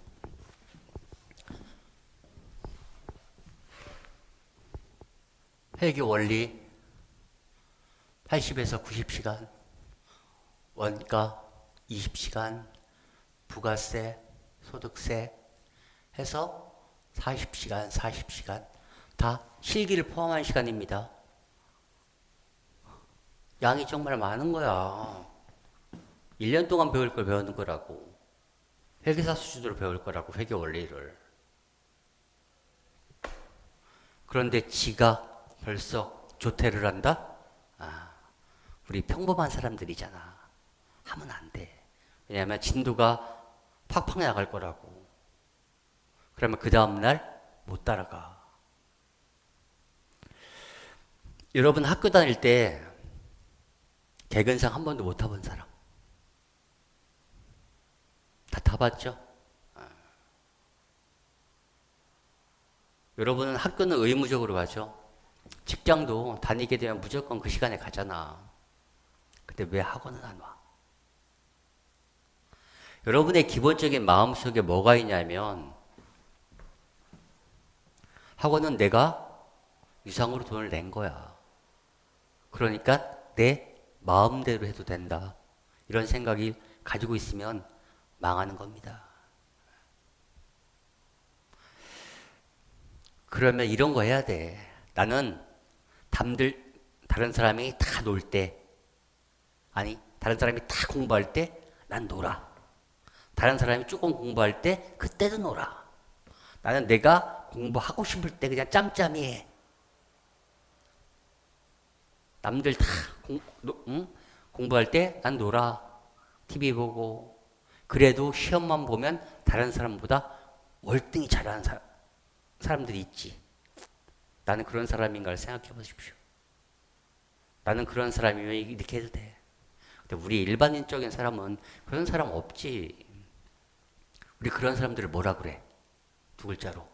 회계 원리 80에서 90시간, 원가 20시간, 부가세, 소득세 해서 40시간, 40시간 다 실기를 포함한 시간입니다. 양이 정말 많은 거야. 1년 동안 배울 걸 배우는 거라고. 회계사 수준으로 배울 거라고, 회계 원리를. 그런데 지각, 결석, 조퇴를 한다? 우리 평범한 사람들이잖아. 하면 안 돼. 왜냐하면 진도가 팍팍 나갈 거라고. 그러면 그 다음날 못 따라가. 여러분 학교 다닐 때 개근상 한 번도 못 타본 사람? 다 타봤죠? 여러분은 학교는 의무적으로 가죠. 직장도 다니게 되면 무조건 그 시간에 가잖아. 근데 왜 학원은 안 와? 여러분의 기본적인 마음속에 뭐가 있냐면 학원은 내가 유상으로 돈을 낸 거야. 그러니까 내 마음대로 해도 된다. 이런 생각이 가지고 있으면 망하는 겁니다. 그러면 이런 거 해야 돼. 나는 다른 사람이 다 놀 때, 아니, 다른 사람이 다 공부할 때 난 놀아. 다른 사람이 조금 공부할 때 그때도 놀아. 나는 내가 공부하고 싶을 때 그냥 짬짬이 해. 남들 다 공부할 때 난 놀아. TV 보고. 그래도 시험만 보면 다른 사람보다 월등히 잘하는 사람들이 있지. 나는 그런 사람인가를 생각해 보십시오. 나는 그런 사람이면 이렇게 해도 돼. 근데 우리 일반인적인 사람은 그런 사람 없지. 우리 그런 사람들을 뭐라 그래? 두 글자로.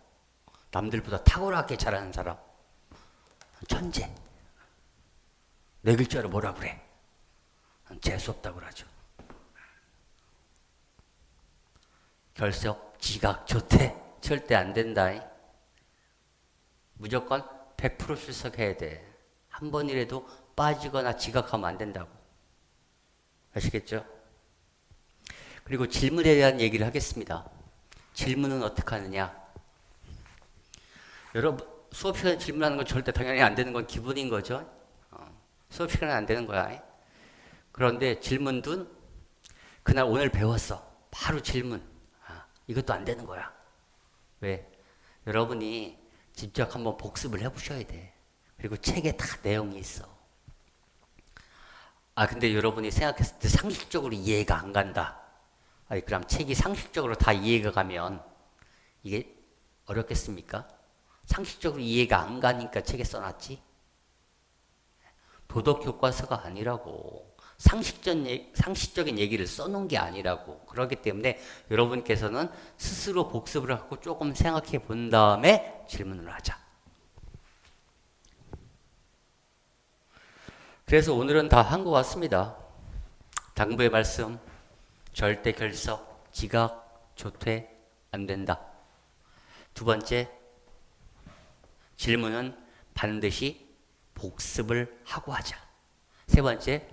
남들보다 탁월하게 잘하는 사람. 천재. 네 글자로 뭐라 그래? 재수없다고 그러죠. 결석, 지각, 조퇴 절대 안 된다. 무조건 100% 출석해야 돼. 한 번이라도 빠지거나 지각하면 안 된다고. 아시겠죠? 그리고 질문에 대한 얘기를 하겠습니다. 질문은 어떻게 하느냐? 여러분, 수업 시간에 질문하는 건 절대 당연히 안 되는 건 기본인 거죠. 수업 시간에 안 되는 거야. 그런데 질문도 그날 오늘 배웠어. 바로 질문. 이것도 안 되는 거야. 왜? 여러분이 직접 한번 복습을 해보셔야 돼. 그리고 책에 다 내용이 있어. 근데 여러분이 생각했을 때 상식적으로 이해가 안 간다. 그럼 책이 상식적으로 다 이해가 가면 이게 어렵겠습니까? 상식적으로 이해가 안 가니까 책에 써놨지. 도덕 교과서가 아니라고. 상식적인 얘기를 써놓은 게 아니라고. 그렇기 때문에 여러분께서는 스스로 복습을 하고 조금 생각해 본 다음에 질문을 하자. 그래서 오늘은 다 한 것 같습니다. 당부의 말씀, 절대 결석, 지각, 조퇴 안 된다. 두 번째, 질문은 반드시 복습을 하고 하자. 세 번째,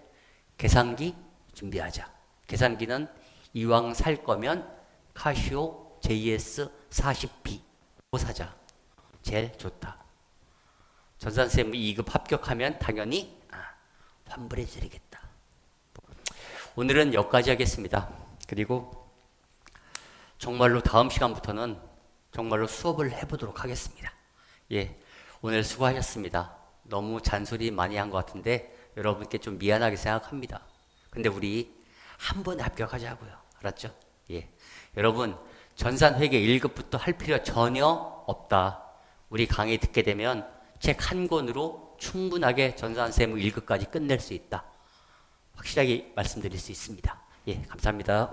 계산기 준비하자. 계산기는 이왕 살 거면 카시오 JS40B 사자. 제일 좋다. 전산세무 2급 합격하면 당연히 환불해 드리겠다. 오늘은 여기까지 하겠습니다. 그리고 정말로 다음 시간부터는 정말로 수업을 해보도록 하겠습니다. 오늘 수고하셨습니다. 너무 잔소리 많이 한 것 같은데 여러분께 좀 미안하게 생각합니다. 근데 우리 한 번에 합격하자고요. 알았죠? 여러분, 전산회계 1급부터 할 필요 전혀 없다. 우리 강의 듣게 되면 책 한 권으로 충분하게 전산세무 1급까지 끝낼 수 있다. 확실하게 말씀드릴 수 있습니다. 감사합니다.